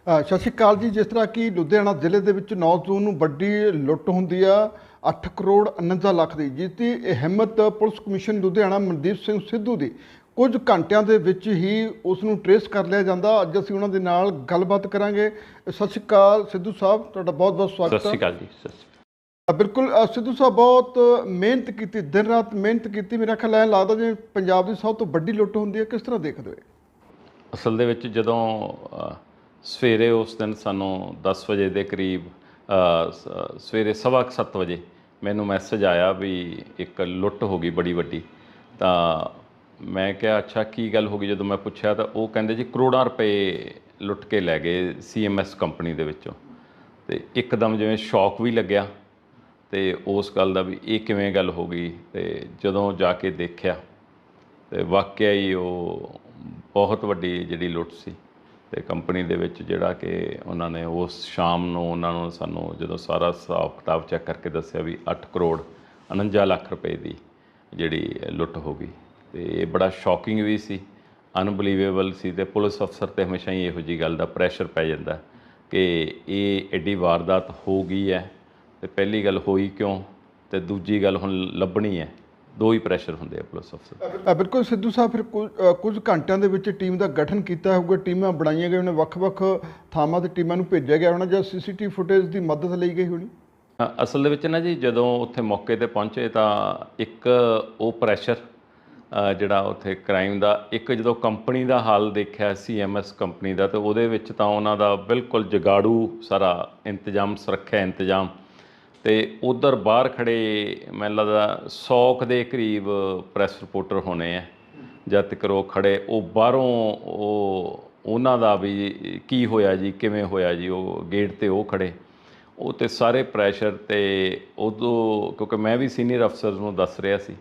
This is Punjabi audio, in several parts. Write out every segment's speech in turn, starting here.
ਸਤਿ ਸ਼੍ਰੀ ਅਕਾਲ ਜੀ। ਜਿਸ ਤਰ੍ਹਾਂ ਕਿ ਲੁਧਿਆਣਾ ਜ਼ਿਲ੍ਹੇ ਦੇ ਵਿੱਚ 9 ਜੂਨ ਨੂੰ ਵੱਡੀ ਲੁੱਟ ਹੁੰਦੀ ਆ 8 ਕਰੋੜ 49 ਲੱਖ ਦੀ, ਜਿਸ ਦੀ ਹਿੰਮਤ ਪੁਲਿਸ ਕਮਿਸ਼ਨ ਲੁਧਿਆਣਾ ਮਨਦੀਪ ਸਿੰਘ ਸਿੱਧੂ ਦੀ ਕੁਝ ਘੰਟਿਆਂ ਦੇ ਵਿੱਚ ਹੀ ਉਸ ਨੂੰ ਟਰੇਸ ਕਰ ਲਿਆ ਜਾਂਦਾ। ਅੱਜ ਅਸੀਂ ਉਹਨਾਂ ਦੇ ਨਾਲ ਗੱਲਬਾਤ ਕਰਾਂਗੇ। ਸਤਿ ਸ਼੍ਰੀ ਅਕਾਲ ਸਿੱਧੂ ਸਾਹਿਬ, ਤੁਹਾਡਾ ਬਹੁਤ ਬਹੁਤ ਸਵਾਗਤ ਹੈ। ਸਤਿ ਸ਼੍ਰੀ ਅਕਾਲ ਜੀ। ਸਤਿ ਸ਼੍ਰੀ ਅਕਾਲ। ਬਿਲਕੁਲ ਸਿੱਧੂ ਸਾਹਿਬ, ਬਹੁਤ ਮਿਹਨਤ ਕੀਤੀ, ਦਿਨ ਰਾਤ ਮਿਹਨਤ ਕੀਤੀ। ਮੇਰਾ ਖਿਆਲ ਐਂ ਲੱਗਦਾ ਜਿਵੇਂ ਪੰਜਾਬ ਦੀ ਸਭ ਤੋਂ ਵੱਡੀ ਲੁੱਟ ਹੁੰਦੀ ਹੈ। ਕਿਸ ਤਰ੍ਹਾਂ ਦੇਖਦੇ ਹੋ? ਅਸਲ ਦੇ ਵਿੱਚ ਜਦੋਂ ਸਵੇਰੇ ਉਸ ਦਿਨ ਸਾਨੂੰ 10 ਵਜੇ ਦੇ ਕਰੀਬ ਸਵੇਰੇ 7:15 ਵਜੇ ਮੈਨੂੰ ਮੈਸੇਜ ਆਇਆ ਵੀ ਇੱਕ ਲੁੱਟ ਹੋ ਗਈ ਬੜੀ ਵੱਡੀ। ਤਾਂ ਮੈਂ ਕਿਹਾ ਅੱਛਾ ਕੀ ਗੱਲ ਹੋ ਗਈ। ਜਦੋਂ ਮੈਂ ਪੁੱਛਿਆ ਤਾਂ ਉਹ ਕਹਿੰਦੇ ਜੀ ਕਰੋੜਾਂ ਰੁਪਏ ਲੁੱਟ ਕੇ ਲੈ ਗਏ CMS ਕੰਪਨੀ ਦੇ ਵਿੱਚੋਂ। ਅਤੇ ਇੱਕਦਮ ਜਿਵੇਂ ਸ਼ੌਕ ਵੀ ਲੱਗਿਆ ਅਤੇ ਉਸ ਗੱਲ ਦਾ ਵੀ ਇਹ ਕਿਵੇਂ ਗੱਲ ਹੋ ਗਈ। ਅਤੇ ਜਦੋਂ ਜਾ ਕੇ ਦੇਖਿਆ ਅਤੇ ਵਾਕਿਆ ਹੀ ਉਹ ਬਹੁਤ ਵੱਡੀ ਜਿਹੜੀ ਲੁੱਟ ਸੀ। ਅਤੇ ਕੰਪਨੀ ਦੇ ਵਿੱਚ ਜਿਹੜਾ ਕਿ ਉਹਨਾਂ ਨੇ ਉਸ ਸ਼ਾਮ ਨੂੰ ਉਹਨਾਂ ਨੂੰ ਸਾਨੂੰ ਜਦੋਂ ਸਾਰਾ ਹਿਸਾਬ ਕਿਤਾਬ ਚੈੱਕ ਕਰਕੇ ਦੱਸਿਆ ਵੀ 8 ਕਰੋੜ 49 ਲੱਖ ਰੁਪਏ ਦੀ ਜਿਹੜੀ ਲੁੱਟ ਹੋ ਗਈ। ਅਤੇ ਇਹ ਬੜਾ ਸ਼ੌਕਿੰਗ ਵੀ ਸੀ, ਅਨਬਲੀਵੇਬਲ ਸੀ। ਅਤੇ ਪੁਲਿਸ ਅਫਸਰ 'ਤੇ ਹਮੇਸ਼ਾ ਹੀ ਇਹੋ ਜਿਹੀ ਗੱਲ ਦਾ ਪ੍ਰੈਸ਼ਰ ਪੈ ਜਾਂਦਾ ਕਿ ਇਹ ਐਡੀ ਵਾਰਦਾਤ ਹੋ ਗਈ ਹੈ ਅਤੇ ਪਹਿਲੀ ਗੱਲ ਹੋਈ ਕਿਉਂ, ਅਤੇ ਦੂਜੀ ਗੱਲ ਹੁਣ ਲੱਭਣੀ ਹੈ। ਦੋ ਹੀ ਪ੍ਰੈਸ਼ਰ ਹੁੰਦੇ ਆ ਪੁਲਿਸ ਅਫਸਰ। ਬਿਲਕੁਲ ਸਿੱਧੂ ਸਾਹਿਬ, ਫਿਰ ਕੁਝ ਘੰਟਿਆਂ ਦੇ ਵਿੱਚ ਟੀਮ ਦਾ ਗਠਨ ਕੀਤਾ ਹੋਊਗਾ, ਟੀਮਾਂ ਬਣਾਈਆਂ ਗਈਆਂ, ਉਹਨੇ ਵੱਖ-ਵੱਖ ਥਾਵਾਂ 'ਤੇ ਟੀਮਾਂ ਨੂੰ ਭੇਜਿਆ ਗਿਆ ਹੋਣਾ ਜਾਂ CCTV ਫੁਟੇਜ ਦੀ ਮਦਦ ਲਈ ਗਈ ਹੋਣੀ? ਅਸਲ ਦੇ ਵਿੱਚ ਨਾ ਜੀ, ਜਦੋਂ ਉੱਥੇ ਮੌਕੇ 'ਤੇ ਪਹੁੰਚੇ ਤਾਂ ਇੱਕ ਉਹ ਪ੍ਰੈਸ਼ਰ ਜਿਹੜਾ ਉੱਥੇ ਕ੍ਰਾਈਮ ਦਾ, ਇੱਕ ਜਦੋਂ ਕੰਪਨੀ ਦਾ ਹਾਲ ਦੇਖਿਆ CMS ਕੰਪਨੀ ਦਾ, ਅਤੇ ਉਹਦੇ ਵਿੱਚ ਤਾਂ ਉਹਨਾਂ ਦਾ ਬਿਲਕੁਲ ਜਗਾੜੂ ਸਾਰਾ ਇੰਤਜ਼ਾਮ, ਸੁਰੱਖਿਆ ਇੰਤਜ਼ਾਮ। ਅਤੇ ਉੱਧਰ ਬਾਹਰ ਖੜ੍ਹੇ ਮੈਨੂੰ ਲੱਗਦਾ 100 ਦੇ ਕਰੀਬ ਪ੍ਰੈਸ ਰਿਪੋਰਟਰ ਹੋਣੇ ਆ। ਜਦ ਤੱਕ ਉਹ ਖੜ੍ਹੇ, ਉਹ ਬਾਹਰੋਂ ਉਹਨਾਂ ਦਾ ਵੀ ਕੀ ਹੋਇਆ ਜੀ, ਕਿਵੇਂ ਹੋਇਆ ਜੀ, ਉਹ ਗੇਟ 'ਤੇ ਉਹ ਖੜ੍ਹੇ, ਉਹ 'ਤੇ ਸਾਰੇ ਪ੍ਰੈਸ਼ਰ। ਅਤੇ ਉਦੋਂ ਕਿਉਂਕਿ ਮੈਂ ਵੀ ਸੀਨੀਅਰ ਅਫਸਰ ਨੂੰ ਦੱਸ ਰਿਹਾ ਸੀ,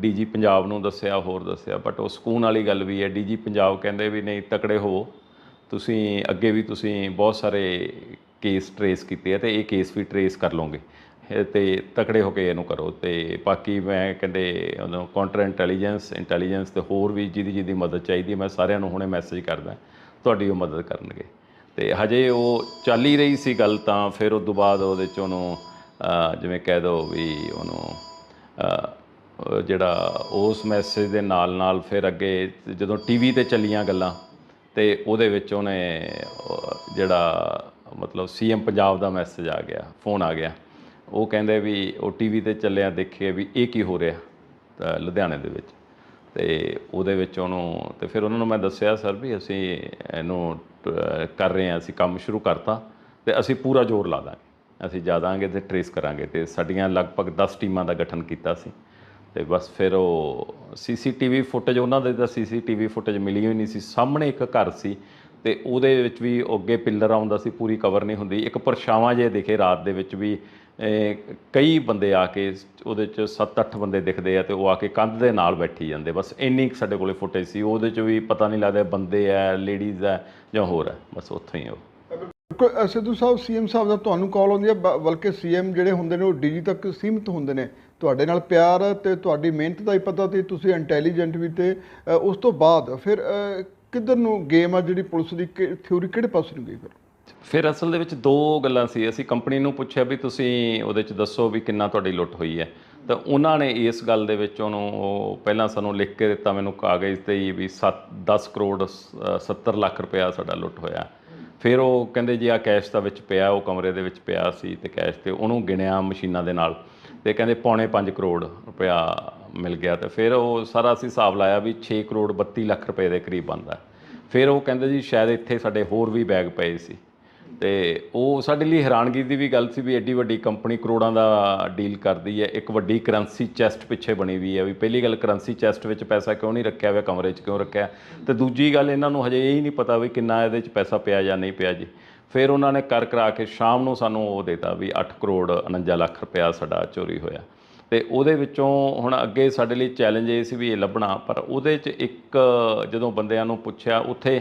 DG ਪੰਜਾਬ ਨੂੰ ਦੱਸਿਆ, ਹੋਰ ਦੱਸਿਆ, ਬਟ ਉਹ ਸਕੂਨ ਵਾਲੀ ਗੱਲ ਵੀ ਹੈ। DG ਪੰਜਾਬ ਕਹਿੰਦੇ ਵੀ ਨਹੀਂ, ਤਕੜੇ ਹੋਵੋ ਤੁਸੀਂ, ਅੱਗੇ ਵੀ ਤੁਸੀਂ ਬਹੁਤ ਸਾਰੇ ਕੇਸ ਟਰੇਸ ਕੀਤੇ ਆ ਅਤੇ ਇਹ ਕੇਸ ਵੀ ਟਰੇਸ ਕਰ ਲਓਗੇ, ਅਤੇ ਤਕੜੇ ਹੋ ਕੇ ਇਹਨੂੰ ਕਰੋ। ਅਤੇ ਬਾਕੀ ਮੈਂ ਕਹਿੰਦੇ ਉਦੋਂ ਕਾਊਂਟਰ ਇੰਟੈਲੀਜੈਂਸ ਅਤੇ ਹੋਰ ਵੀ ਜਿਹਦੀ ਮਦਦ ਚਾਹੀਦੀ ਮੈਂ ਸਾਰਿਆਂ ਨੂੰ ਹੁਣੇ ਮੈਸੇਜ ਕਰਦਾ, ਤੁਹਾਡੀ ਉਹ ਮਦਦ ਕਰਨਗੇ। ਅਤੇ ਹਜੇ ਉਹ ਚੱਲ ਹੀ ਰਹੀ ਸੀ ਗੱਲ, ਤਾਂ ਫਿਰ ਉਸ ਤੋਂ ਬਾਅਦ ਉਹਦੇ 'ਚ ਉਹਨੂੰ ਜਿਵੇਂ ਕਹਿ ਦਿਓ ਵੀ ਉਹਨੂੰ ਜਿਹੜਾ ਉਸ ਮੈਸੇਜ ਦੇ ਨਾਲ ਫਿਰ ਅੱਗੇ ਜਦੋਂ TV 'ਤੇ ਚੱਲੀਆਂ ਗੱਲਾਂ, ਅਤੇ ਉਹਦੇ ਵਿੱਚ ਉਹਨੇ ਜਿਹੜਾ ਮਤਲਬ CM ਪੰਜਾਬ ਦਾ ਮੈਸੇਜ ਆ ਗਿਆ, ਫੋਨ ਆ ਗਿਆ। ਉਹ ਕਹਿੰਦੇ ਵੀ ਉਹ TV 'ਤੇ ਚੱਲਿਆ, ਦੇਖਿਆ ਵੀ ਇਹ ਕੀ ਹੋ ਰਿਹਾ ਤਾਂ ਲੁਧਿਆਣੇ ਦੇ ਵਿੱਚ। ਅਤੇ ਉਹਦੇ ਵਿੱਚ ਉਹਨੂੰ, ਅਤੇ ਫਿਰ ਉਹਨਾਂ ਨੂੰ ਮੈਂ ਦੱਸਿਆ ਸਰ ਵੀ ਅਸੀਂ ਇਹਨੂੰ ਕਰ ਰਹੇ ਹਾਂ, ਅਸੀਂ ਕੰਮ ਸ਼ੁਰੂ ਕਰਤਾ ਅਤੇ ਅਸੀਂ ਪੂਰਾ ਜ਼ੋਰ ਲਾ ਦਾਂਗੇ, ਅਸੀਂ ਜਾਵਾਂਗੇ ਅਤੇ ਟਰੇਸ ਕਰਾਂਗੇ। ਅਤੇ ਸਾਡੀਆਂ ਲਗਭਗ 10 ਟੀਮਾਂ ਦਾ ਗਠਨ ਕੀਤਾ ਸੀ। ਅਤੇ ਬਸ ਫਿਰ ਉਹ CCTV ਫੁਟੇਜ, ਉਹਨਾਂ ਦੇ ਤਾਂ CCTV ਫੁਟੇਜ ਮਿਲੀ ਹੋਈ ਨਹੀਂ ਸੀ। ਸਾਹਮਣੇ ਇੱਕ ਘਰ ਸੀ ਅਤੇ ਉਹਦੇ ਵਿੱਚ ਵੀ ਅੱਗੇ ਪਿੱਲਰ ਆਉਂਦਾ ਸੀ, ਪੂਰੀ ਕਵਰ ਨਹੀਂ ਹੁੰਦੀ। ਇੱਕ ਪਰਛਾਵਾਂ ਜਿਹੇ ਦਿਖੇ ਰਾਤ ਦੇ ਵਿੱਚ ਵੀ, ਕਈ ਬੰਦੇ ਆ ਕੇ ਉਹਦੇ 'ਚ 7-8 ਬੰਦੇ ਦਿਖਦੇ ਆ, ਅਤੇ ਉਹ ਆ ਕੇ ਕੰਧ ਦੇ ਨਾਲ ਬੈਠੀ ਜਾਂਦੇ। ਬਸ ਇੰਨੀ ਕੁ ਸਾਡੇ ਕੋਲ ਫੁਟੇਜ ਸੀ। ਉਹਦੇ 'ਚ ਵੀ ਪਤਾ ਨਹੀਂ ਲੱਗਦਾ ਬੰਦੇ ਹੈ, ਲੇਡੀਜ਼ ਹੈ ਜਾਂ ਹੋਰ ਹੈ, ਬਸ ਉੱਥੋਂ ਹੀ ਉਹ। ਬਿਲਕੁਲ ਸਿੱਧੂ ਸਾਹਿਬ, CM ਸਾਹਿਬ ਦਾ ਤੁਹਾਨੂੰ ਕਾਲ ਆਉਂਦੀ ਹੈ, ਬਲਕਿ CM ਜਿਹੜੇ ਹੁੰਦੇ ਨੇ ਉਹ DG ਤੱਕ ਸੀਮਿਤ ਹੁੰਦੇ ਨੇ। ਤੁਹਾਡੇ ਨਾਲ ਪਿਆਰ ਅਤੇ ਤੁਹਾਡੀ ਮਿਹਨਤ ਦਾ ਹੀ ਪਤਾ, ਅਤੇ ਤੁਸੀਂ ਇੰਟੈਲੀਜੈਂਟ ਵੀ। ਅਤੇ ਉਸ ਤੋਂ ਬਾਅਦ ਫਿਰ ਕਿੱਧਰ ਨੂੰ ਗੇਮ ਆ ਜਿਹੜੀ ਪੁਲਿਸ ਦੀ, ਥਿਊਰੀ ਕਿਹੜੇ ਪਾਸੇ ਨੂੰ ਗਈ ਫਿਰ ਅਸਲ ਦੇ ਵਿੱਚ ਦੋ ਗੱਲਾਂ ਸੀ। ਅਸੀਂ ਕੰਪਨੀ ਨੂੰ ਪੁੱਛਿਆ ਵੀ ਤੁਸੀਂ ਉਹਦੇ 'ਚ ਦੱਸੋ ਵੀ ਕਿੰਨਾ ਤੁਹਾਡੀ ਲੁੱਟ ਹੋਈ ਹੈ। ਤਾਂ ਉਹਨਾਂ ਨੇ ਇਸ ਗੱਲ ਦੇ ਵਿੱਚ ਉਹਨੂੰ ਉਹ ਪਹਿਲਾਂ ਸਾਨੂੰ ਲਿਖ ਕੇ ਦਿੱਤਾ ਮੈਨੂੰ ਕਾਗਜ਼ 'ਤੇ ਹੀ ਵੀ 10 ਕਰੋੜ 70 ਲੱਖ ਰੁਪਇਆ ਸਾਡਾ ਲੁੱਟ ਹੋਇਆ। ਫਿਰ ਉਹ ਕਹਿੰਦੇ ਜੀ ਆਹ ਕੈਸ਼ ਦਾ ਵਿੱਚ ਪਿਆ, ਉਹ ਕਮਰੇ ਦੇ ਵਿੱਚ ਪਿਆ ਸੀ, ਅਤੇ ਕੈਸ਼ 'ਤੇ ਉਹਨੂੰ ਗਿਣਿਆ ਮਸ਼ੀਨਾਂ ਦੇ ਨਾਲ, ਅਤੇ ਕਹਿੰਦੇ 5.25 ਕਰੋੜ ਰੁਪਇਆ ਮਿਲ ਗਿਆ। ਅਤੇ ਫਿਰ ਉਹ ਸਾਰਾ ਅਸੀਂ ਹਿਸਾਬ ਲਾਇਆ ਵੀ 6 ਕਰੋੜ 32 ਲੱਖ ਰੁਪਏ ਦੇ ਕਰੀਬ ਬਣਦਾ। ਫਿਰ ਉਹ ਕਹਿੰਦੇ ਜੀ ਸ਼ਾਇਦ ਇੱਥੇ ਸਾਡੇ ਹੋਰ ਵੀ ਬੈਗ ਪਏ ਸੀ। ਅਤੇ ਉਹ ਸਾਡੇ ਲਈ ਹੈਰਾਨਗੀ ਦੀ ਵੀ ਗੱਲ ਸੀ ਵੀ ਐਡੀ ਵੱਡੀ ਕੰਪਨੀ ਕਰੋੜਾਂ ਦਾ ਡੀਲ ਕਰਦੀ ਹੈ। ਇੱਕ ਵੱਡੀ ਕਰੰਸੀ ਚੈਸਟ ਪਿੱਛੇ ਬਣੀ ਹੋਈ ਹੈ ਵੀ ਪਹਿਲੀ ਗੱਲ ਕਰੰਸੀ ਚੈਸਟ ਵਿੱਚ ਪੈਸਾ ਕਿਉਂ ਨਹੀਂ ਰੱਖਿਆ ਹੋਇਆ, ਕਮਰੇ 'ਚ ਕਿਉਂ ਰੱਖਿਆ, ਅਤੇ ਦੂਜੀ ਗੱਲ ਇਹਨਾਂ ਨੂੰ ਹਜੇ ਇਹ ਹੀ ਨਹੀਂ ਪਤਾ ਵੀ ਕਿੰਨਾ ਇਹਦੇ 'ਚ ਪੈਸਾ ਪਿਆ ਜਾਂ ਨਹੀਂ ਪਿਆ ਜੀ। ਫਿਰ ਉਹਨਾਂ ਨੇ ਕਰਾ ਕੇ ਸ਼ਾਮ ਨੂੰ ਸਾਨੂੰ ਉਹ ਦੇਤਾ ਵੀ 8 ਕਰੋੜ 49 ਲੱਖ ਰੁਪਇਆ ਸਾਡਾ ਚੋਰੀ ਹੋਇਆ। ਅਤੇ ਉਹਦੇ ਵਿੱਚੋਂ ਹੁਣ ਅੱਗੇ ਸਾਡੇ ਲਈ ਚੈਲੰਜ ਇਹ ਸੀ ਵੀ ਇਹ ਲੱਭਣਾ। ਪਰ ਉਹਦੇ 'ਚ ਇੱਕ ਜਦੋਂ ਬੰਦਿਆਂ ਨੂੰ ਪੁੱਛਿਆ, ਉੱਥੇ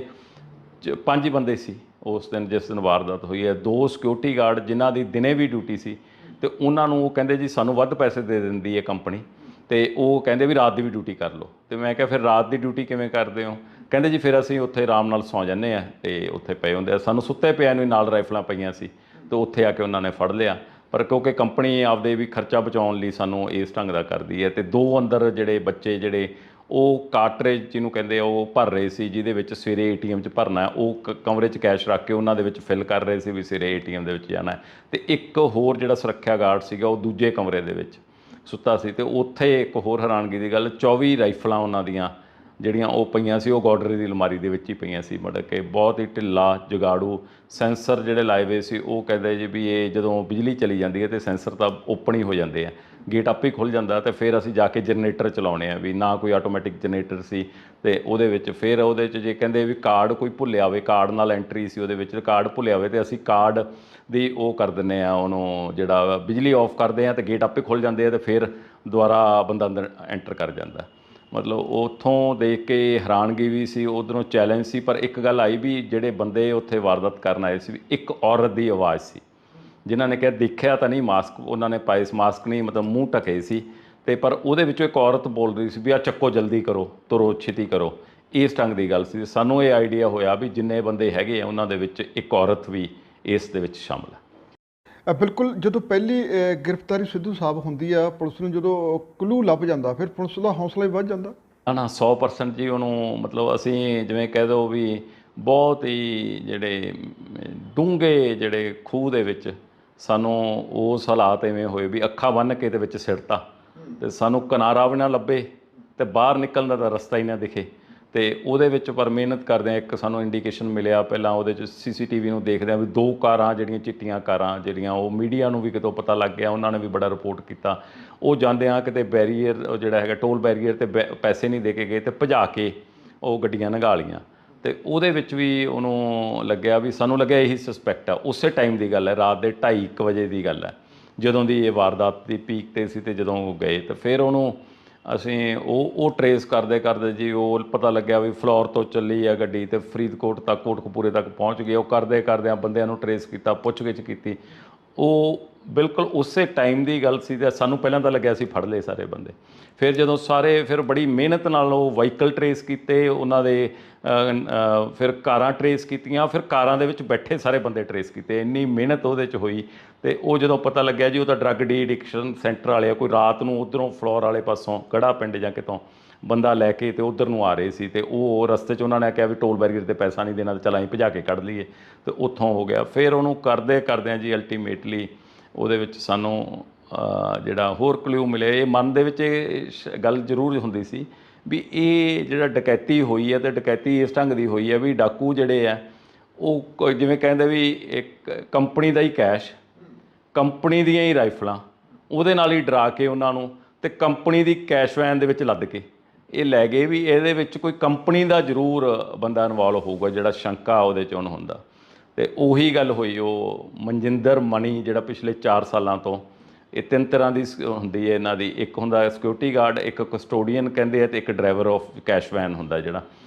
5 ਬੰਦੇ ਸੀ ਉਸ ਦਿਨ ਜਿਸ ਦਿਨ ਵਾਰਦਾਤ ਹੋਈ ਹੈ। 2 ਸਿਕਿਉਰਿਟੀ ਗਾਰਡ ਜਿਨ੍ਹਾਂ ਦੀ ਦਿਨੇ ਵੀ ਡਿਊਟੀ ਸੀ, ਅਤੇ ਉਹਨਾਂ ਨੂੰ ਉਹ ਕਹਿੰਦੇ ਜੀ ਸਾਨੂੰ ਵੱਧ ਪੈਸੇ ਦੇ ਦਿੰਦੀ ਹੈ ਕੰਪਨੀ, ਅਤੇ ਉਹ ਕਹਿੰਦੇ ਵੀ ਰਾਤ ਦੀ ਵੀ ਡਿਊਟੀ ਕਰ ਲਓ। ਤੇ ਮੈਂ ਕਿਹਾ ਫਿਰ ਰਾਤ ਦੀ ਡਿਊਟੀ ਕਿਵੇਂ ਕਰਦੇ ਹੋ? ਕਹਿੰਦੇ ਜੀ ਫਿਰ ਅਸੀਂ ਉੱਥੇ ਆਰਾਮ ਨਾਲ ਸੌਂ ਜਾਂਦੇ ਆ ਤੇ ਉੱਥੇ ਪਏ ਹੁੰਦੇ ਆ। ਸਾਨੂੰ ਸੁੱਤੇ ਪਿਆ ਨੂੰ ਨਾਲ ਰਾਈਫਲਾਂ ਪਈਆਂ ਸੀ ਤੇ ਉੱਥੇ ਆ ਕੇ ਉਹਨਾਂ ਨੇ ਫੜ ਲਿਆ। ਪਰ ਕਿਉਂਕਿ ਕੰਪਨੀ ਆਪਦੇ ਵੀ ਖਰਚਾ ਬਚਾਉਣ ਲਈ ਸਾਨੂੰ ਇਸ ਢੰਗ ਦਾ ਕਰਦੀ ਹੈ। ਤੇ ਦੋ ਅੰਦਰ ਜਿਹੜੇ ਬੱਚੇ ਜਿਹੜੇ ਉਹ ਕਾਰਟਰੇਜ ਜਿਹਨੂੰ ਕਹਿੰਦੇ ਆ ਉਹ ਭਰ ਰਹੇ ਸੀ, ਜਿਹਦੇ ਵਿੱਚ ਸਵੇਰੇ ਏਟੀਐਮ 'ਚ ਭਰਨਾ, ਉਹ ਕਮਰੇ 'ਚ ਕੈਸ਼ ਰੱਖ ਕੇ ਉਹਨਾਂ ਦੇ ਵਿੱਚ ਫਿਲ ਕਰ ਰਹੇ ਸੀ ਵੀ ਸਵੇਰੇ ਏਟੀਐਮ ਦੇ ਵਿੱਚ ਜਾਣਾ। ਤੇ ਇੱਕ ਹੋਰ ਜਿਹੜਾ ਸੁਰੱਖਿਆ ਗਾਰਡ ਸੀਗਾ ਉਹ ਦੂਜੇ ਕਮਰੇ ਦੇ ਵਿੱਚ ਸੁੱਤਾ ਸੀ। ਤੇ ਉੱਥੇ ਇੱਕ ਹੋਰ ਹੈਰਾਨਗੀ ਦੀ ਗੱਲ, 24 ਰਾਈਫਲਾਂ ਉਹਨਾਂ ਦੀਆਂ ਜਿਹੜੀਆਂ ਉਹ ਪਈਆਂ ਸੀ ਉਹ ਗੋਡਰੇ ਦੀ ਅਲਮਾਰੀ ਦੇ ਵਿੱਚ ਹੀ ਪਈਆਂ ਸੀ। ਮਤਲਬ ਕਿ ਬਹੁਤ ਹੀ ਢਿੱਲਾ ਜੁਗਾੜੂ ਸੈਂਸਰ ਜਿਹੜੇ ਲਾਏ ਹੋਏ ਸੀ। ਉਹ ਕਹਿੰਦੇ ਜੀ ਵੀ ਇਹ ਜਦੋਂ ਬਿਜਲੀ ਚਲੀ ਜਾਂਦੀ ਹੈ ਤਾਂ ਸੈਂਸਰ ਤਾਂ ਓਪਨ ਹੀ ਹੋ ਜਾਂਦੇ ਆ, ਗੇਟ ਆਪੇ ਖੁੱਲ੍ਹ ਜਾਂਦਾ। ਅਤੇ ਫਿਰ ਅਸੀਂ ਜਾ ਕੇ ਜਨਰੇਟਰ ਚਲਾਉਣੇ ਆ, ਵੀ ਨਾ ਕੋਈ ਆਟੋਮੈਟਿਕ ਜਨਰੇਟਰ ਸੀ। ਅਤੇ ਉਹਦੇ ਵਿੱਚ ਫਿਰ ਉਹਦੇ 'ਚ ਜੇ ਕਹਿੰਦੇ ਵੀ ਕਾਰਡ ਕੋਈ ਭੁੱਲਿਆ ਹੋਵੇ, ਕਾਰਡ ਨਾਲ ਐਂਟਰੀ ਸੀ ਉਹਦੇ ਵਿੱਚ, ਕਾਰਡ ਭੁੱਲਿਆ ਹੋਵੇ ਤਾਂ ਅਸੀਂ ਕਾਰਡ ਦੀ ਉਹ ਕਰ ਦਿੰਦੇ ਆ, ਉਹਨੂੰ ਜਿਹੜਾ ਬਿਜਲੀ ਔਫ ਕਰਦੇ ਆ ਅਤੇ ਗੇਟ ਆਪੇ ਖੁੱਲ੍ਹ ਜਾਂਦੇ ਆ ਅਤੇ ਫਿਰ ਦੁਬਾਰਾ ਬੰਦਾ ਅੰਦਰ ਐਂਟਰ ਕਰ ਜਾਂਦਾ। ਮਤਲਬ ਉੱਥੋਂ ਦੇਖ ਕੇ ਹੈਰਾਨਗੀ ਵੀ ਸੀ, ਉੱਧਰੋਂ ਚੈਲੰਜ ਸੀ। ਪਰ ਇੱਕ ਗੱਲ ਆਈ ਵੀ ਜਿਹੜੇ ਬੰਦੇ ਉੱਥੇ ਵਾਰਦਾਤ ਕਰਨ ਆਏ ਸੀ ਵੀ ਇੱਕ ਔਰਤ ਦੀ ਆਵਾਜ਼ ਸੀ, ਜਿਨ੍ਹਾਂ ਨੇ ਕਿਹਾ ਦੇਖਿਆ ਤਾਂ ਨਹੀਂ, ਮਾਸਕ ਉਹਨਾਂ ਨੇ ਪਾਏ ਸੀ, ਮਾਸਕ ਨਹੀਂ ਮਤਲਬ ਮੂੰਹ ਢਕੇ ਸੀ। ਅਤੇ ਪਰ ਉਹਦੇ ਵਿੱਚੋਂ ਇੱਕ ਔਰਤ ਬੋਲ ਰਹੀ ਸੀ ਵੀ ਆਹ ਚੱਕੋ ਜਲਦੀ ਕਰੋ, ਤੁਰੋ ਛੇਤੀ ਕਰੋ। ਇਸ ਢੰਗ ਦੀ ਗੱਲ ਸੀ। ਸਾਨੂੰ ਇਹ ਆਈਡੀਆ ਹੋਇਆ ਵੀ ਜਿੰਨੇ ਬੰਦੇ ਹੈਗੇ ਆ ਉਹਨਾਂ ਦੇ ਵਿੱਚ ਇੱਕ ਔਰਤ ਵੀ ਇਸ ਦੇ ਵਿੱਚ ਸ਼ਾਮਲ ਹੈ। ਬਿਲਕੁਲ, ਜਦੋਂ ਪਹਿਲੀ ਗ੍ਰਿਫਤਾਰੀ ਸਿੱਧੂ ਸਾਹਿਬ ਹੁੰਦੀ ਆ, ਪੁਲਿਸ ਨੂੰ ਜਦੋਂ ਕਲੂ ਲੱਭ ਜਾਂਦਾ ਫਿਰ ਪੁਲਿਸ ਦਾ ਹੌਸਲਾ ਹੀ ਵੱਧ ਜਾਂਦਾ। ਨਾ 100% ਜੀ, ਉਹਨੂੰ ਮਤਲਬ ਅਸੀਂ ਜਿਵੇਂ ਕਹਿ ਦਿਓ ਵੀ ਬਹੁਤ ਹੀ ਜਿਹੜੇ ਡੂੰਘੇ ਜਿਹੜੇ ਖੂਹ ਦੇ ਵਿੱਚ ਸਾਨੂੰ ਉਸ ਹਾਲਾਤ ਇਵੇਂ ਹੋਏ ਵੀ ਅੱਖਾਂ ਬੰਨ੍ਹ ਕੇ ਦੇ ਵਿੱਚ ਸਿੱਟਤਾ ਅਤੇ ਸਾਨੂੰ ਕਿਨਾਰਾ ਵੀ ਨਾ ਲੱਭੇ ਅਤੇ ਬਾਹਰ ਨਿਕਲਣ ਦਾ ਤਾਂ ਰਸਤਾ ਹੀ ਨਾ ਦਿਖੇ। ਅਤੇ ਉਹਦੇ ਵਿੱਚ ਪਰ ਮਿਹਨਤ ਕਰਦਿਆਂ ਇੱਕ ਸਾਨੂੰ ਇੰਡੀਕੇਸ਼ਨ ਮਿਲਿਆ, ਪਹਿਲਾਂ ਉਹਦੇ 'ਚ CCTV ਨੂੰ ਦੇਖਦਿਆਂ ਵੀ 2 ਕਾਰਾਂ ਜਿਹੜੀਆਂ ਚਿੱਟੀਆਂ ਕਾਰਾਂ ਜਿਹੜੀਆਂ, ਉਹ ਮੀਡੀਆ ਨੂੰ ਵੀ ਕਿਤੋਂ ਪਤਾ ਲੱਗ ਗਿਆ, ਉਹਨਾਂ ਨੇ ਵੀ ਬੜਾ ਰਿਪੋਰਟ ਕੀਤਾ। ਉਹ ਜਾਂਦਿਆਂ ਕਿਤੇ ਬੈਰੀਅਰ ਜਿਹੜਾ ਹੈਗਾ ਟੋਲ ਬੈਰੀਅਰ 'ਤੇ ਪੈਸੇ ਨਹੀਂ ਦੇ ਕੇ ਗਏ ਅਤੇ ਭਜਾ ਕੇ ਉਹ ਗੱਡੀਆਂ ਲੰਘਾ ਲਈਆਂ। ਅਤੇ ਉਹਦੇ ਵਿੱਚ ਵੀ ਉਹਨੂੰ ਲੱਗਿਆ ਵੀ ਸਾਨੂੰ ਲੱਗਿਆ ਇਹੀ ਸਸਪੈਕਟ ਆ। ਉਸੇ ਟਾਈਮ ਦੀ ਗੱਲ ਹੈ, ਰਾਤ ਦੇ 2:30 ਵਜੇ ਦੀ ਗੱਲ ਹੈ, ਜਦੋਂ ਦੀ ਇਹ ਵਾਰਦਾਤ ਦੀ ਪੀਕ 'ਤੇ ਸੀ। ਅਤੇ ਜਦੋਂ ਉਹ ਗਏ ਤਾਂ ਫਿਰ ਉਹਨੂੰ ਅਸੀਂ ਉਹ ਟਰੇਸ ਕਰਦੇ ਕਰਦੇ ਜੀ ਉਹ ਪਤਾ ਲੱਗਿਆ ਵੀ ਫਲੋਰ ਤੋਂ ਚੱਲੀ ਆ ਗੱਡੀ ਅਤੇ ਫਰੀਦਕੋਟ ਤੱਕ, ਕੋਟਕਪੂਰੇ ਤੱਕ ਪਹੁੰਚ ਗਏ। ਉਹ ਕਰਦੇ ਕਰਦਿਆਂ ਬੰਦਿਆਂ ਨੂੰ ਟਰੇਸ ਕੀਤਾ, ਪੁੱਛਗਿੱਛ ਕੀਤੀ। ਉਹ ਬਿਲਕੁਲ ਉਸੇ ਟਾਈਮ ਦੀ ਗੱਲ ਸੀ। ਅਤੇ ਸਾਨੂੰ ਪਹਿਲਾਂ ਤਾਂ ਲੱਗਿਆ ਸੀ ਫੜ ਲਏ ਸਾਰੇ ਬੰਦੇ। ਫਿਰ ਜਦੋਂ ਸਾਰੇ ਫਿਰ ਬੜੀ ਮਿਹਨਤ ਨਾਲ ਉਹ ਵਾਹੀਕਲ ਟਰੇਸ ਕੀਤੇ ਉਹਨਾਂ ਦੇ, ਫਿਰ ਕਾਰਾਂ ਟਰੇਸ ਕੀਤੀਆਂ, ਫਿਰ ਕਾਰਾਂ ਦੇ ਵਿੱਚ ਬੈਠੇ ਸਾਰੇ ਬੰਦੇ ਟਰੇਸ ਕੀਤੇ। ਇੰਨੀ ਮਿਹਨਤ ਉਹਦੇ 'ਚ ਹੋਈ। ਅਤੇ ਉਹ ਜਦੋਂ ਪਤਾ ਲੱਗਿਆ ਜੀ ਉਹ ਤਾਂ ਡਰੱਗ ਡੀ ਐਡਿਕਸ਼ਨ ਸੈਂਟਰ ਵਾਲੇ ਆ, ਕੋਈ ਰਾਤ ਨੂੰ ਉੱਧਰੋਂ ਫਲੋਰ ਵਾਲੇ ਪਾਸੋਂ ਗੜਾ ਪਿੰਡ ਜਾਂ ਕਿਤੋਂ ਬੰਦਾ ਲੈ ਕੇ ਅਤੇ ਉੱਧਰ ਨੂੰ ਆ ਰਹੇ ਸੀ। ਅਤੇ ਉਹ ਰਸਤੇ 'ਚ ਉਹਨਾਂ ਨੇ ਕਿਹਾ ਵੀ ਟੋਲ ਬੈਰੀਅਰ 'ਤੇ ਪੈਸਾ ਨਹੀਂ ਦੇਣਾ, ਤਾਂ ਚੱਲ ਅਸੀਂ ਭਜਾ ਕੇ ਕੱਢ ਲਈਏ। ਅਤੇ ਉੱਥੋਂ ਹੋ ਗਿਆ। ਫਿਰ ਉਹਨੂੰ ਕਰਦੇ ਕਰਦਿਆਂ ਜੀ ਅਲਟੀਮੇਟਲੀ ਉਹਦੇ ਵਿੱਚ ਸਾਨੂੰ ਜਿਹੜਾ ਹੋਰ ਕਲਿਊ ਮਿਲੇ। ਇਹ ਮਨ ਦੇ ਵਿੱਚ ਇਹ ਗੱਲ ਜ਼ਰੂਰ ਹੁੰਦੀ ਸੀ ਵੀ ਇਹ ਜਿਹੜਾ ਡਕੈਤੀ ਹੋਈ ਹੈ, ਅਤੇ ਡਕੈਤੀ ਇਸ ਢੰਗ ਦੀ ਹੋਈ ਹੈ ਵੀ ਡਾਕੂ ਜਿਹੜੇ ਆ ਉਹ ਜਿਵੇਂ ਕਹਿੰਦੇ ਵੀ ਇੱਕ ਕੰਪਨੀ ਦਾ ਹੀ ਕੈਸ਼, ਕੰਪਨੀ ਦੀਆਂ ਹੀ ਰਾਈਫਲਾਂ, ਉਹਦੇ ਨਾਲ ਹੀ ਡਰਾ ਕੇ ਉਹਨਾਂ ਨੂੰ, ਅਤੇ ਕੰਪਨੀ ਦੀ ਕੈਸ਼ ਵੈਨ ਦੇ ਵਿੱਚ ਲੱਦ ਕੇ ਇਹ ਲੈ ਗਏ। ਵੀ ਇਹਦੇ ਵਿੱਚ ਕੋਈ ਕੰਪਨੀ ਦਾ ਜ਼ਰੂਰ ਬੰਦਾ ਇਨਵੋਲਵ ਹੋਊਗਾ, ਜਿਹੜਾ ਸ਼ੰਕਾ ਉਹਦੇ 'ਚ ਉਹਨੂੰ ਹੁੰਦਾ। ਅਤੇ ਉਹੀ ਗੱਲ ਹੋਈ, ਉਹ ਮਨਜਿੰਦਰ ਮਣੀ ਜਿਹੜਾ ਪਿਛਲੇ 4 ਸਾਲਾਂ ਤੋਂ, ਇਹ 3 ਤਰ੍ਹਾਂ ਦੀ ਹੁੰਦੀ ਹੈ ਇਹਨਾਂ ਦੀ, ਇੱਕ ਹੁੰਦਾ ਸਿਕਿਉਰਿਟੀ ਗਾਰਡ, ਇੱਕ ਕਸਟੋਡੀਅਨ ਕਹਿੰਦੇ ਆ, ਅਤੇ ਇੱਕ ਡਰਾਈਵਰ ਆਫ ਕੈਸ਼ ਵੈਨ ਹੁੰਦਾ ਜਿਹੜਾ।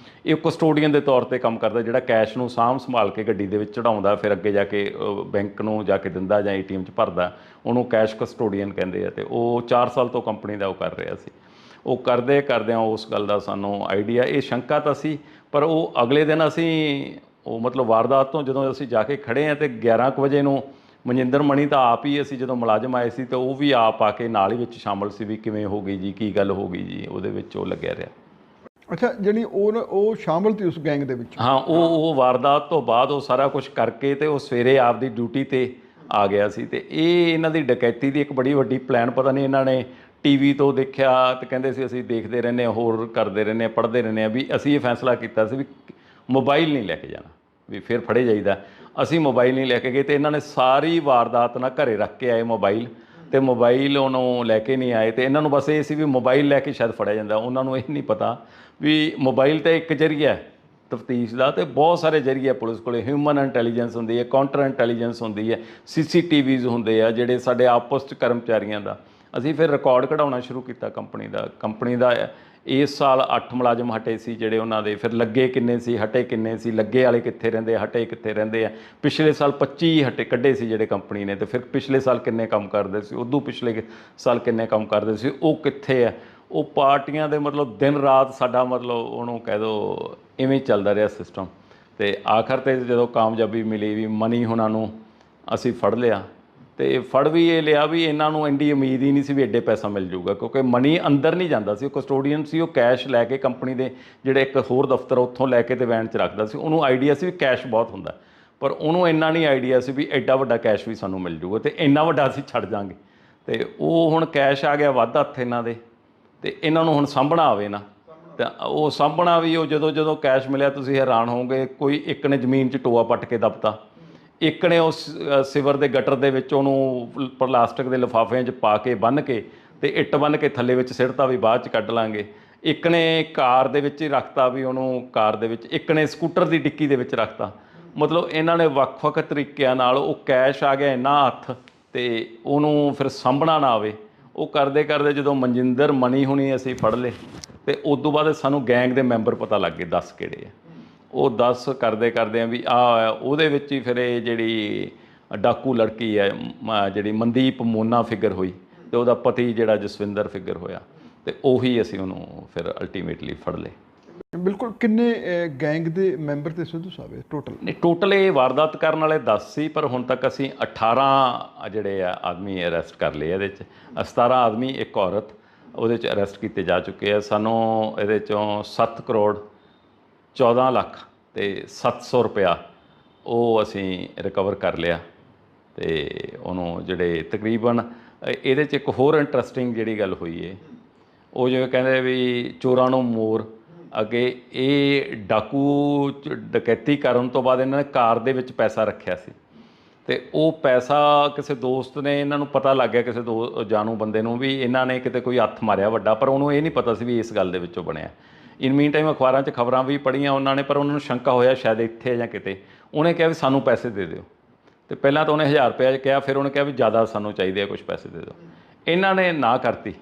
ਇਹ ਕਸਟੋਡੀਅਨ ਦੇ ਤੌਰ 'ਤੇ ਕੰਮ ਕਰਦਾ, ਜਿਹੜਾ ਕੈਸ਼ ਨੂੰ ਸਾਂਭ ਸੰਭਾਲ ਕੇ ਗੱਡੀ ਦੇ ਵਿੱਚ ਚੜਾਉਂਦਾ, ਫਿਰ ਅੱਗੇ ਜਾ ਕੇ ਬੈਂਕ ਨੂੰ ਜਾ ਕੇ ਦਿੰਦਾ ਜਾਂ ATM 'ਚ ਭਰਦਾ, ਉਹਨੂੰ ਕੈਸ਼ ਕਸਟੋਡੀਅਨ ਕਹਿੰਦੇ ਆ। ਅਤੇ ਉਹ 4 ਸਾਲ ਤੋਂ ਕੰਪਨੀ ਦਾ ਉਹ ਕਰ ਰਿਹਾ ਸੀ। ਉਹ ਕਰਦੇ ਕਰਦਿਆਂ ਉਸ ਗੱਲ ਦਾ ਸਾਨੂੰ ਆਈਡੀਆ, ਇਹ ਸ਼ੰਕਾ ਤਾਂ ਸੀ। ਪਰ ਉਹ ਅਗਲੇ ਦਿਨ ਅਸੀਂ ਉਹ ਮਤਲਬ ਵਾਰਦਾਤ ਤੋਂ ਜਦੋਂ ਅਸੀਂ ਜਾ ਕੇ ਖੜ੍ਹੇ ਹਾਂ, ਅਤੇ 11 ਕੁ ਵਜੇ ਨੂੰ ਮਨਜਿੰਦਰ ਮਣੀ ਤਾਂ ਆਪ ਹੀ, ਅਸੀਂ ਜਦੋਂ ਮੁਲਾਜ਼ਮ ਆਏ ਸੀ ਤਾਂ ਉਹ ਵੀ ਆਪ ਆ ਕੇ ਨਾਲ ਹੀ ਵਿੱਚ ਸ਼ਾਮਲ ਸੀ ਵੀ ਕਿਵੇਂ ਹੋ ਗਈ ਜੀ, ਕੀ ਗੱਲ ਹੋ ਗਈ ਜੀ, ਉਹਦੇ ਵਿੱਚ ਉਹ ਲੱਗਿਆ ਰਿਹਾ। ਅੱਛਾ, ਜਿਹੜੀ ਉਹ ਸ਼ਾਮਲ ਸੀ ਉਸ ਗੈਂਗ ਦੇ ਵਿੱਚ? ਹਾਂ, ਉਹ ਵਾਰਦਾਤ ਤੋਂ ਬਾਅਦ ਉਹ ਸਾਰਾ ਕੁਝ ਕਰਕੇ ਅਤੇ ਉਹ ਸਵੇਰੇ ਆਪਦੀ ਡਿਊਟੀ 'ਤੇ ਆ ਗਿਆ ਸੀ। ਅਤੇ ਇਹ ਇਹਨਾਂ ਦੀ ਡਕੈਤੀ ਦੀ ਇੱਕ ਬੜੀ ਵੱਡੀ ਪਲਾਨ, ਪਤਾ ਨਹੀਂ ਇਹਨਾਂ ਨੇ TV ਤੋਂ ਦੇਖਿਆ ਅਤੇ ਕਹਿੰਦੇ ਸੀ ਅਸੀਂ ਦੇਖਦੇ ਰਹਿੰਦੇ ਹਾਂ, ਹੋਰ ਕਰਦੇ ਰਹਿੰਦੇ ਹਾਂ, ਪੜ੍ਹਦੇ ਰਹਿੰਦੇ ਹਾਂ, ਵੀ ਅਸੀਂ ਇਹ ਫੈਸਲਾ ਕੀਤਾ ਸੀ ਵੀ ਮੋਬਾਈਲ ਨਹੀਂ ਲੈ ਕੇ ਜਾਣਾ, ਵੀ ਫਿਰ ਫੜੇ ਜਾਈਦਾ। ਅਸੀਂ ਮੋਬਾਈਲ ਨਹੀਂ ਲੈ ਕੇ ਗਏ, ਅਤੇ ਇਹਨਾਂ ਨੇ ਸਾਰੀ ਵਾਰਦਾਤ ਨਾਲ ਘਰੇ ਰੱਖ ਕੇ ਆਏ ਮੋਬਾਈਲ, ਅਤੇ ਮੋਬਾਈਲ ਉਹਨੂੰ ਲੈ ਕੇ ਨਹੀਂ ਆਏ। ਅਤੇ ਇਹਨਾਂ ਨੂੰ ਬਸ ਇਹ ਸੀ ਵੀ ਮੋਬਾਈਲ ਲੈ ਕੇ ਸ਼ਾਇਦ ਫੜਿਆ ਜਾਂਦਾ। ਉਹਨਾਂ ਨੂੰ ਇਹ ਨਹੀਂ ਪਤਾ ਵੀ ਮੋਬਾਈਲ ਤਾਂ ਇੱਕ ਜ਼ਰੀਆ ਤਫਤੀਸ਼ ਦਾ, ਅਤੇ ਬਹੁਤ ਸਾਰੇ ਜ਼ਰੀਏ ਪੁਲਿਸ ਕੋਲ। ਹਿਊਮਨ ਇੰਟੈਲੀਜੈਂਸ ਹੁੰਦੀ ਹੈ, ਕਾਊਂਟਰ ਇੰਟੈਲੀਜੈਂਸ ਹੁੰਦੀ ਹੈ, CCTVs ਹੁੰਦੇ ਆ ਜਿਹੜੇ ਸਾਡੇ ਆਪਸ 'ਚ ਕਰਮਚਾਰੀਆਂ ਦਾ। ਅਸੀਂ ਫਿਰ ਰਿਕਾਰਡ ਕਢਾਉਣਾ ਸ਼ੁਰੂ ਕੀਤਾ ਕੰਪਨੀ ਦਾ। ਇਸ ਸਾਲ 8 ਮੁਲਾਜ਼ਮ ਹਟੇ ਸੀ ਜਿਹੜੇ ਉਹਨਾਂ ਦੇ, ਫਿਰ ਲੱਗੇ ਕਿੰਨੇ ਸੀ, ਹਟੇ ਕਿੰਨੇ ਸੀ, ਲੱਗੇ ਵਾਲੇ ਕਿੱਥੇ ਰਹਿੰਦੇ, ਹਟੇ ਕਿੱਥੇ ਰਹਿੰਦੇ ਆ। ਪਿਛਲੇ ਸਾਲ 25 ਹਟੇ ਕੱਢੇ ਸੀ ਜਿਹੜੇ ਕੰਪਨੀ ਨੇ, ਅਤੇ ਫਿਰ ਪਿਛਲੇ ਸਾਲ ਕਿੰਨੇ ਕੰਮ ਕਰਦੇ ਸੀ, ਉਦੋਂ ਪਿਛਲੇ ਸਾਲ ਕਿੰਨੇ ਕੰਮ ਕਰਦੇ ਸੀ, ਉਹ ਕਿੱਥੇ ਆ, ਉਹ ਪਾਰਟੀਆਂ ਦੇ ਮਤਲਬ ਦਿਨ ਰਾਤ ਸਾਡਾ ਮਤਲਬ ਉਹਨੂੰ ਕਹਿ ਦਿਓ ਇਵੇਂ ਚੱਲਦਾ ਰਿਹਾ ਸਿਸਟਮ। ਤੇ ਆਖਰ ਤੇ ਜਦੋਂ ਕਾਮਯਾਬੀ ਮਿਲੀ ਵੀ ਮਨੀ ਹੁਣਾਂ ਨੂੰ ਅਸੀਂ ਫੜ ਲਿਆ, ਤੇ ਫੜ ਵੀ ਇਹ ਲਿਆ ਵੀ ਇਹਨਾਂ ਨੂੰ ਇੰਨੀ ਉਮੀਦ ਹੀ ਨਹੀਂ ਸੀ ਵੀ ਐਡੇ ਪੈਸਾ ਮਿਲ ਜਾਊਗਾ, ਕਿਉਂਕਿ ਮਨੀ ਅੰਦਰ ਨਹੀਂ ਜਾਂਦਾ ਸੀ। ਉਹ ਕਸਟੋਡੀਅਨ ਸੀ, ਉਹ ਕੈਸ਼ ਲੈ ਕੇ ਕੰਪਨੀ ਦੇ ਜਿਹੜੇ ਇੱਕ ਹੋਰ ਦਫ਼ਤਰ ਉੱਥੋਂ ਲੈ ਕੇ ਤੇ ਵੈਨ 'ਚ ਰੱਖਦਾ ਸੀ। ਉਹਨੂੰ ਆਈਡੀਆ ਸੀ ਵੀ ਕੈਸ਼ ਬਹੁਤ ਹੁੰਦਾ, ਪਰ ਉਹਨੂੰ ਇੰਨਾ ਨਹੀਂ ਆਈਡੀਆ ਸੀ ਵੀ ਐਡਾ ਵੱਡਾ ਕੈਸ਼ ਵੀ ਸਾਨੂੰ ਮਿਲ ਜਾਊਗਾ ਤੇ ਇੰਨਾ ਵੱਡਾ ਅਸੀਂ ਛੱਡ ਜਾਵਾਂਗੇ। ਤੇ ਉਹ ਹੁਣ ਕੈਸ਼ ਆ ਗਿਆ ਵੱਧ ਹੱਥ ਇਹਨਾਂ ਦੇ, ਤੇ ਇਹਨਾਂ ਨੂੰ ਹੁਣ ਸਾਂਭਣਾ ਆਵੇ ਨਾ, ਤਾਂ ਉਹ ਸਾਂਭਣਾ ਵੀ ਉਹ ਜਦੋਂ ਕੈਸ਼ ਮਿਲਿਆ ਤੁਸੀਂ ਹੈਰਾਨ ਹੋਵੋਗੇ। ਕੋਈ ਇੱਕ ਨੇ ਜ਼ਮੀਨ 'ਚ ਟੋਆ ਪੱਟ ਕੇ ਦੱਬਤਾ, ਇੱਕ ਨੇ ਉਸ ਸਿਵਰ ਦੇ ਗਟਰ ਦੇ ਵਿੱਚ ਉਹਨੂੰ ਪਲਾਸਟਿਕ ਦੇ ਲਿਫਾਫਿਆਂ 'ਚ ਪਾ ਕੇ ਬੰਨ੍ਹ ਕੇ ਤੇ ਇੱਟ ਬੰਨ੍ਹ ਕੇ ਥੱਲੇ ਵਿੱਚ ਸਿੱਟਤਾ ਵੀ ਬਾਅਦ 'ਚ ਕੱਢ ਲਾਂਗੇ। ਇੱਕ ਨੇ ਕਾਰ ਦੇ ਵਿੱਚ ਹੀ ਰੱਖਤਾ ਵੀ ਉਹਨੂੰ ਕਾਰ ਦੇ ਵਿੱਚ, ਇੱਕ ਨੇ ਸਕੂਟਰ ਦੀ ਡਿੱਕੀ ਦੇ ਵਿੱਚ ਰੱਖਤਾ। ਮਤਲਬ ਇਹਨਾਂ ਨੇ ਵੱਖ-ਵੱਖ ਤਰੀਕਿਆਂ ਨਾਲ ਉਹ ਕੈਸ਼ ਆ ਗਿਆ ਇੰਨਾ ਹੱਥ, ਤੇ ਉਹਨੂੰ ਫਿਰ ਸਾਂਭਣਾ ਨਾ ਆਵੇ। ਉਹ ਕਰਦੇ ਕਰਦੇ ਜਦੋਂ ਮਨਜਿੰਦਰ ਮਨੀ ਹੁਣੀ ਅਸੀਂ ਫੜ ਲਏ, ਤੇ ਉਸ ਤੋਂ ਬਾਅਦ ਸਾਨੂੰ ਗੈਂਗ ਦੇ ਮੈਂਬਰ ਪਤਾ ਲੱਗ ਗਏ 10 ਕਿਹੜੇ ਆ। ਉਹ 10 ਕਰਦੇ ਕਰਦੇ ਆ ਵੀ ਉਹਦੇ ਵਿੱਚ ਹੀ ਫਿਰ ਇਹ ਜਿਹੜੀ ਡਾਕੂ ਲੜਕੀ ਹੈ ਜਿਹੜੀ ਮਨਦੀਪ ਮੋਨਾ ਫਿਗਰ ਹੋਈ, ਤੇ ਉਹਦਾ ਪਤੀ ਜਿਹੜਾ ਜਸਵਿੰਦਰ ਫਿਗਰ ਹੋਇਆ, ਤੇ ਉਹੀ ਅਸੀਂ ਉਹਨੂੰ ਫਿਰ ਅਲਟੀਮੇਟਲੀ ਫੜ ਲਏ। ਬਿਲਕੁਲ। ਕਿੰਨੇ ਗੈਂਗ ਦੇ ਮੈਂਬਰ ਤੇ ਸਿੱਧੂ ਸਾਹਿਬ ਟੋਟਲ? ਨਹੀਂ, ਟੋਟਲ ਇਹ ਵਾਰਦਾਤ ਕਰਨ ਵਾਲੇ 10 ਸੀ, ਪਰ ਹੁਣ ਤੱਕ ਅਸੀਂ 18 ਜਿਹੜੇ ਆ ਆਦਮੀ ਅਰੈਸਟ ਕਰ ਲਏ। ਇਹਦੇ 'ਚ 17 ਆਦਮੀ, ਇੱਕ ਔਰਤ ਉਹਦੇ 'ਚ ਅਰੈਸਟ ਕੀਤੇ ਜਾ ਚੁੱਕੇ ਆ। ਸਾਨੂੰ ਇਹਦੇ 'ਚੋਂ 7 ਕਰੋੜ 14 ਲੱਖ ਤੇ 700 ਰੁਪਇਆ ਉਹ ਅਸੀਂ ਰਿਕਵਰ ਕਰ ਲਿਆ। ਤੇ ਉਹਨੂੰ ਜਿਹੜੇ ਤਕਰੀਬਨ ਇਹਦੇ 'ਚ ਇੱਕ ਹੋਰ ਇੰਟਰਸਟਿੰਗ ਜਿਹੜੀ ਗੱਲ ਹੋਈ ਹੈ, ਉਹ ਜਿਵੇਂ ਕਹਿੰਦੇ ਵੀ ਚੋਰਾਂ ਨੂੰ ਮੋਰ ਅੱਗੇ, ਇਹ ਡਾਕੂ ਡਕੈਤੀ ਕਰਨ ਤੋਂ ਬਾਅਦ ਇਹਨਾਂ ਨੇ ਕਾਰ ਦੇ ਵਿੱਚ ਪੈਸਾ ਰੱਖਿਆ ਸੀ, ਤੇ ਉਹ ਪੈਸਾ ਕਿਸੇ ਦੋਸਤ ਨੇ, ਇਹਨਾਂ ਨੂੰ ਪਤਾ ਲੱਗ ਗਿਆ ਕਿਸੇ ਜਾਣੂ ਬੰਦੇ ਨੂੰ ਵੀ ਇਹਨਾਂ ਨੇ ਕਿਤੇ ਕੋਈ ਹੱਥ ਮਾਰਿਆ ਵੱਡਾ, ਪਰ ਉਹਨੂੰ ਇਹ ਨਹੀਂ ਪਤਾ ਸੀ ਵੀ ਇਸ ਗੱਲ ਦੇ ਵਿੱਚੋਂ ਬਣਿਆ। ਇਨ ਮੀਨ ਟਾਈਮ ਅਖਬਾਰਾਂ 'ਚ ਖਬਰਾਂ ਵੀ ਪੜ੍ਹੀਆਂ ਉਹਨਾਂ ਨੇ, ਪਰ ਉਹਨਾਂ ਨੂੰ ਸ਼ੰਕਾ ਹੋਇਆ ਸ਼ਾਇਦ ਇੱਥੇ ਜਾਂ ਕਿਤੇ। ਉਹਨੇ ਕਿਹਾ ਵੀ ਸਾਨੂੰ ਪੈਸੇ ਦੇ ਦਿਓ, ਤੇ ਪਹਿਲਾਂ ਤਾਂ ਉਹਨੇ 1000 ਰੁਪਇਆ ਕਿਹਾ, ਫਿਰ ਉਹਨੇ ਕਿਹਾ ਵੀ ਜ਼ਿਆਦਾ ਸਾਨੂੰ ਚਾਹੀਦੇ ਆ, ਕੁਝ ਪੈਸੇ ਦੇ ਦਿਓ। ਇਹਨਾਂ ਨੇ ਨਾ ਕਰਤੀ,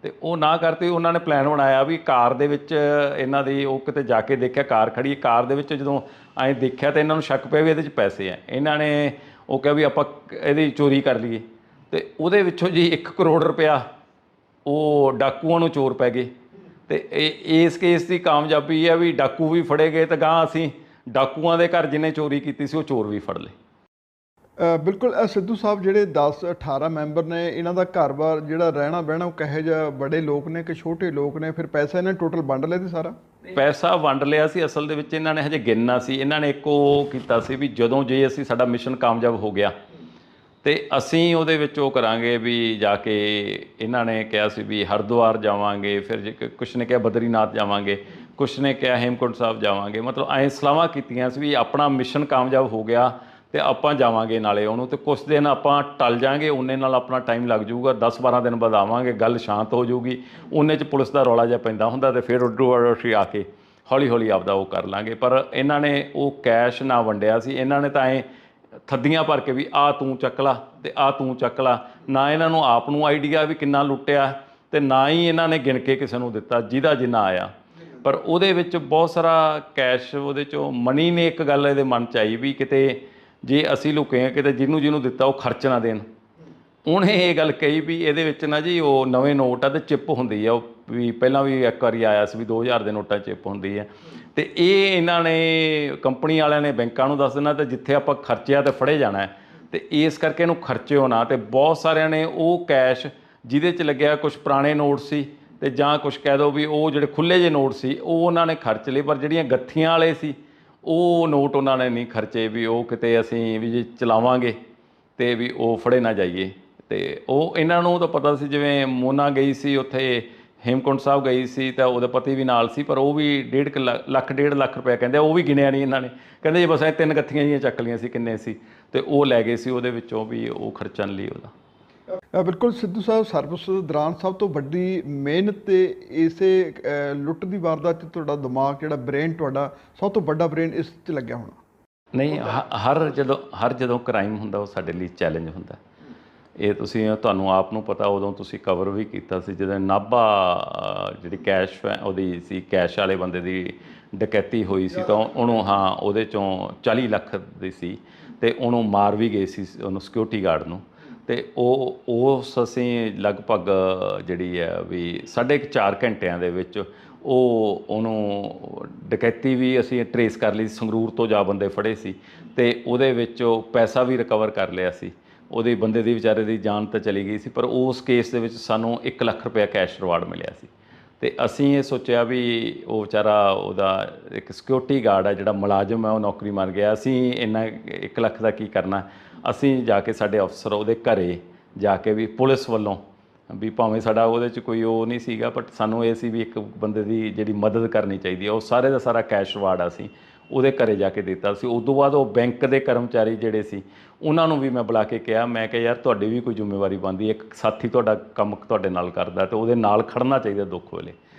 ਤੇ ਉਹ ਨਾ ਕਰਤੀ। ਉਹਨਾਂ ਨੇ ਪਲਾਨ ਬਣਾਇਆ ਵੀ ਕਾਰ ਦੇ ਵਿੱਚ ਇਹਨਾਂ ਦੀ, ਉਹ ਕਿਤੇ ਜਾ ਕੇ ਦੇਖਿਆ ਕਾਰ ਖੜੀ, ਕਾਰ ਦੇ ਵਿੱਚ ਜਦੋਂ ਐਂ ਦੇਖਿਆ ਤਾਂ ਇਹਨਾਂ ਨੂੰ ਸ਼ੱਕ ਪਿਆ ਵੀ ਇਹਦੇ 'ਚ ਪੈਸੇ ਆ। ਇਹਨਾਂ ਨੇ ਉਹ ਕਿਹਾ ਵੀ ਆਪਾਂ ਇਹਦੀ ਚੋਰੀ ਕਰ ਲਈਏ, ਤੇ ਉਹਦੇ ਵਿੱਚੋਂ ਜੀ 1 ਕਰੋੜ ਰੁਪਇਆ ਉਹ ਡਾਕੂਆਂ ਨੂੰ ਚੋਰ ਪੈ ਗਏ। ਤੇ ਇਸ ਕੇਸ ਦੀ ਕਾਮਯਾਬੀ ਹੈ ਵੀ ਡਾਕੂ ਵੀ ਫੜੇ ਗਏ, ਤੇ ਗਾਂ ਅਸੀਂ ਡਾਕੂਆਂ ਦੇ ਘਰ ਜਿਹਨੇ ਚੋਰੀ ਕੀਤੀ ਸੀ ਉਹ ਚੋਰ ਵੀ ਫੜ ਲਏ। ਬਿਲਕੁਲ। ਸਿੱਧੂ ਸਾਹਿਬ ਜਿਹੜੇ 10-18 ਮੈਂਬਰ ਨੇ, ਇਹਨਾਂ ਦਾ ਘਰ-ਬਾਰ ਜਿਹੜਾ ਰਹਿਣਾ ਬਹਿਣਾ ਉਹ ਕਿਹੋ ਜਿਹਾ? ਬੜੇ ਲੋਕ ਨੇ ਕਿ ਛੋਟੇ ਲੋਕ ਨੇ? ਫਿਰ ਪੈਸਾ ਇਹਨਾਂ ਨੇ ਟੋਟਲ ਵੰਡ ਲਿਆ ਤੇ ਸਾਰਾ ਪੈਸਾ ਵੰਡ ਲਿਆ ਸੀ। ਅਸਲ ਦੇ ਵਿੱਚ ਇਹਨਾਂ ਨੇ ਹਜੇ ਗਿਣਨਾ ਸੀ। ਇਹਨਾਂ ਨੇ ਇੱਕੋ ਕੀਤਾ ਸੀ ਵੀ ਜਦੋਂ ਜੇ ਅਸੀਂ ਸਾਡਾ ਮਿਸ਼ਨ ਕਾਮਯਾਬ ਹੋ ਗਿਆ ਤੇ ਅਸੀਂ ਉਹਦੇ ਵਿੱਚ ਉਹ ਕਰਾਂਗੇ ਵੀ ਜਾ ਕੇ, ਇਹਨਾਂ ਨੇ ਕਿਹਾ ਸੀ ਵੀ ਹਰਿਦੁਆਰ ਜਾਵਾਂਗੇ, ਫਿਰ ਜੇ ਕੁਛ ਨੇ ਕਿਹਾ ਬਦਰੀਨਾਥ ਜਾਵਾਂਗੇ, ਕੁਛ ਨੇ ਕਿਹਾ ਹੇਮਕੁੰਟ ਸਾਹਿਬ ਜਾਵਾਂਗੇ। ਮਤਲਬ ਐਂ ਸਲਾਹਾਂ ਕੀਤੀਆਂ ਸੀ ਵੀ ਆਪਣਾ ਮਿਸ਼ਨ ਕਾਮਯਾਬ ਹੋ ਗਿਆ ਤੇ ਆਪਾਂ ਜਾਵਾਂਗੇ ਨਾਲੇ ਉਹਨੂੰ, ਤੇ ਕੁਛ ਦਿਨ ਆਪਾਂ ਟਲ ਜਾਵਾਂਗੇ, ਉਹਨੇ ਨਾਲ ਆਪਣਾ ਟਾਈਮ ਲੱਗ ਜਾਊਗਾ, 10-12 ਦਿਨ ਬਾਅਦ ਆਵਾਂਗੇ, ਗੱਲ ਸ਼ਾਂਤ ਹੋ ਜਾਊਗੀ। ਉਹਨੇ 'ਚ ਪੁਲਿਸ ਦਾ ਰੌਲਾ ਜਿਹਾ ਪੈਂਦਾ ਹੁੰਦਾ, ਤੇ ਫਿਰ ਉੱਡੋ ਅਸੀਂ ਆ ਕੇ ਹੌਲੀ ਹੌਲੀ ਆਪਦਾ ਉਹ ਕਰ ਲਾਂਗੇ। ਪਰ ਇਹਨਾਂ ਨੇ ਉਹ ਕੈਸ਼ ਨਾ ਵੰਡਿਆ ਸੀ। ਇਹਨਾਂ ਨੇ ਤਾਂ ਐਂ ਥੱਦੀਆਂ ਭਰ ਕੇ ਵੀ ਆਹ ਤੂੰ ਚੱਕ ਲਾ ਤੇ ਆਹ ਤੂੰ ਚੱਕ ਲਾ। ਨਾ ਇਹਨਾਂ ਨੂੰ ਆਪ ਨੂੰ ਆਈਡੀਆ ਵੀ ਕਿੰਨਾ ਲੁੱਟਿਆ, ਤੇ ਨਾ ਹੀ ਇਹਨਾਂ ਨੇ ਗਿਣ ਕੇ ਕਿਸੇ ਨੂੰ ਦਿੱਤਾ ਜਿਹਦਾ ਜਿੰਨਾ ਆਇਆ। ਪਰ ਉਹਦੇ ਵਿੱਚ ਬਹੁਤ ਸਾਰਾ ਕੈਸ਼, ਉਹਦੇ 'ਚੋਂ ਮਨੀ ਨੇ ਇੱਕ ਗੱਲ ਇਹਦੇ ਮਨ 'ਚ ਆਈ ਵੀ ਕਿਤੇ ਜੇ ਅਸੀਂ ਲੁਕੇ ਹਾਂ, ਕਿਤੇ ਜਿਹਨੂੰ ਦਿੱਤਾ ਉਹ ਖਰਚ ਨਾ ਦੇਣ। ਉਹਨੇ ਇਹ ਗੱਲ ਕਹੀ ਵੀ ਇਹਦੇ ਵਿੱਚ ਨਾ ਜੀ ਉਹ ਨਵੇਂ ਨੋਟ ਆ ਤੇ ਚਿੱਪ ਹੁੰਦੀ ਆ, ਉਹ ਵੀ ਪਹਿਲਾਂ ਵੀ ਇੱਕ ਵਾਰੀ ਆਇਆ ਸੀ ਵੀ 2000 ਦੇ ਨੋਟਾਂ 'ਚ ਚਿੱਪ ਹੁੰਦੀ ਹੈ। ਤੇ ਇਹ ਇਹਨਾਂ ਨੇ ਕੰਪਨੀ ਵਾਲਿਆਂ ਨੇ ਬੈਂਕਾਂ ਨੂੰ ਦੱਸ ਦੇਣਾ, ਤੇ ਜਿੱਥੇ ਆਪਾਂ ਖਰਚਿਆ ਤੇ ਫੜੇ ਜਾਣਾ, ਤੇ ਇਸ ਕਰਕੇ ਇਹਨੂੰ ਖਰਚਿਓ ਨਾ। ਤੇ ਬਹੁਤ ਸਾਰਿਆਂ ਨੇ ਉਹ ਕੈਸ਼ ਜਿਹਦੇ 'ਚ ਲੱਗਿਆ ਕੁਝ ਪੁਰਾਣੇ ਨੋਟ ਸੀ, ਤੇ ਜਾਂ ਕੁਝ ਕਹਿ ਦਿਓ ਵੀ ਉਹ ਜਿਹੜੇ ਖੁੱਲ੍ਹੇ ਜਿਹੇ ਨੋਟ ਸੀ ਉਹ ਉਹਨਾਂ ਨੇ ਖਰਚ ਲਏ। ਪਰ ਜਿਹੜੀਆਂ ਗੱਥੀਆਂ ਵਾਲੇ ਸੀ ਉਹ ਨੋਟ ਉਹਨਾਂ ਨੇ ਨਹੀਂ ਖਰਚੇ, ਵੀ ਉਹ ਕਿਤੇ ਅਸੀਂ ਵੀ ਜੇ ਚਲਾਵਾਂਗੇ ਤੇ ਵੀ ਉਹ ਫੜੇ ਨਾ ਜਾਈਏ। ਤੇ ਉਹ ਇਹਨਾਂ ਨੂੰ ਤਾਂ ਪਤਾ ਸੀ, ਜਿਵੇਂ ਮੋਨਾ ਗਈ ਸੀ ਉੱਥੇ ਹੇਮਕੁੰਟ ਸਾਹਿਬ ਗਈ ਸੀ ਤਾਂ ਉਹਦੇ ਪਤੀ ਵੀ ਨਾਲ ਸੀ, ਪਰ ਉਹ ਵੀ 1.5 ਲੱਖ ਰੁਪਏ ਕਹਿੰਦੇ, ਉਹ ਵੀ ਗਿਣਿਆ ਨਹੀਂ ਇਹਨਾਂ ਨੇ। ਕਹਿੰਦੇ ਜੀ ਬਸ ਇਹ 3 ਗੱਥੀਆਂ ਜਿਹੀਆਂ ਚੱਕ ਲਈਆਂ ਸੀ, ਕਿੰਨੇ ਸੀ, ਤੇ ਉਹ ਲੈ ਗਏ ਸੀ ਉਹਦੇ ਵਿੱਚੋਂ ਵੀ ਉਹ ਖਰਚਣ ਲਈ ਉਹਦਾ। ਬਿਲਕੁਲ। ਸਿੱਧੂ ਸਾਹਿਬ, ਸਰਵਿਸ ਦੌਰਾਨ ਸਭ ਤੋਂ ਵੱਡੀ ਮਿਹਨਤ ਤੇ ਇਸੇ ਲੁੱਟ ਦੀ ਵਾਰਦਾਤ 'ਚ ਤੁਹਾਡਾ ਦਿਮਾਗ ਜਿਹੜਾ ਬ੍ਰੇਨ, ਤੁਹਾਡਾ ਸਭ ਤੋਂ ਵੱਡਾ ਬ੍ਰੇਨ ਇਸ 'ਚ ਲੱਗਿਆ ਹੋਣਾ? ਨਹੀਂ, ਹਰ ਜਦੋਂ ਕ੍ਰਾਈਮ ਹੁੰਦਾ ਉਹ ਸਾਡੇ ਲਈ ਚੈਲੰਜ ਹੁੰਦਾ। ਇਹ ਤੁਹਾਨੂੰ ਆਪ ਨੂੰ ਪਤਾ, ਉਦੋਂ ਤੁਸੀਂ ਕਵਰ ਵੀ ਕੀਤਾ ਸੀ ਜਦੋਂ ਨਾਭਾ ਜਿਹੜੀ ਕੈਸ਼ ਉਹਦੀ ਸੀ, ਕੈਸ਼ ਵਾਲੇ ਬੰਦੇ ਦੀ ਡਕੈਤੀ ਹੋਈ ਸੀ, ਤਾਂ ਉਹਨੂੰ ਉਹਦੇ 'ਚੋਂ 40 ਲੱਖ ਦੀ ਸੀ, ਤੇ ਉਹਨੂੰ ਮਾਰ ਵੀ ਗਏ ਸੀ ਉਹਨੂੰ ਸਿਕਿਉਰਿਟੀ ਗਾਰਡ ਨੂੰ। ਤੇ ਉਸ ਅਸੀਂ ਲਗਭਗ ਜਿਹੜੀ ਹੈ ਵੀ 4.5 ਘੰਟਿਆਂ ਦੇ ਵਿੱਚ ਉਹਨੂੰ ਡਕੈਤੀ ਵੀ ਅਸੀਂ ਟਰੇਸ ਕਰ ਲਈ, ਸੰਗਰੂਰ ਤੋਂ ਜਾ ਬੰਦੇ ਫੜੇ ਸੀ ਤੇ ਉਹਦੇ ਵਿੱਚ ਪੈਸਾ ਵੀ ਰਿਕਵਰ ਕਰ ਲਿਆ ਸੀ। ਉਹਦੇ ਬੰਦੇ ਦੀ ਵਿਚਾਰੇ ਦੀ ਜਾਨ ਤਾਂ ਚਲੀ ਗਈ ਸੀ, ਪਰ ਉਸ ਕੇਸ ਦੇ ਵਿੱਚ ਸਾਨੂੰ 1 ਲੱਖ ਰੁਪਇਆ ਕੈਸ਼ ਰਿਵਾਰਡ ਮਿਲਿਆ ਸੀ। ਤੇ ਅਸੀਂ ਇਹ ਸੋਚਿਆ ਵੀ ਉਹ ਵਿਚਾਰਾ, ਉਹਦਾ ਇੱਕ ਸਿਕਿਉਰਿਟੀ ਗਾਰਡ ਹੈ ਜਿਹੜਾ ਮੁਲਾਜ਼ਮ ਹੈ, ਉਹ ਨੌਕਰੀ ਮਰ ਗਿਆ। ਅਸੀਂ ਇੰਨਾ 1 ਲੱਖ ਦਾ ਕੀ ਕਰਨਾ। ਅਸੀਂ ਜਾ ਕੇ ਸਾਡੇ ਅਫਸਰ ਉਹਦੇ ਘਰੇ ਜਾ ਕੇ ਵੀ ਪੁਲਿਸ ਵੱਲੋਂ ਵੀ ਭਾਵੇਂ ਸਾਡਾ ਉਹਦੇ 'ਚ ਕੋਈ ਉਹ ਨਹੀਂ ਸੀਗਾ, ਬਟ ਸਾਨੂੰ ਇਹ ਸੀ ਵੀ ਇੱਕ ਬੰਦੇ ਦੀ ਜਿਹੜੀ ਮਦਦ ਕਰਨੀ ਚਾਹੀਦੀ ਹੈ। ਉਹ ਸਾਰੇ ਦਾ ਸਾਰਾ ਕੈਸ਼ ਰਿਵਾਰਡ ਅਸੀਂ ਉਹਦੇ ਘਰੇ ਜਾ ਕੇ ਦਿੱਤਾ ਸੀ। ਉਸ ਤੋਂ ਬਾਅਦ ਉਹ ਬੈਂਕ ਦੇ ਕਰਮਚਾਰੀ ਜਿਹੜੇ ਸੀ ਉਹਨਾਂ ਨੂੰ ਵੀ ਮੈਂ ਬੁਲਾ ਕੇ ਕਿਹਾ, ਮੈਂ ਕਿਹਾ ਯਾਰ ਤੁਹਾਡੀ ਵੀ ਕੋਈ ਜ਼ਿੰਮੇਵਾਰੀ ਬਣਦੀ ਹੈ, ਇੱਕ ਸਾਥੀ ਤੁਹਾਡਾ ਕੰਮ ਤੁਹਾਡੇ ਨਾਲ ਕਰਦਾ ਤੇ ਉਹਦੇ ਨਾਲ ਖੜਨਾ ਚਾਹੀਦਾ ਦੁੱਖ ਵੇਲੇ।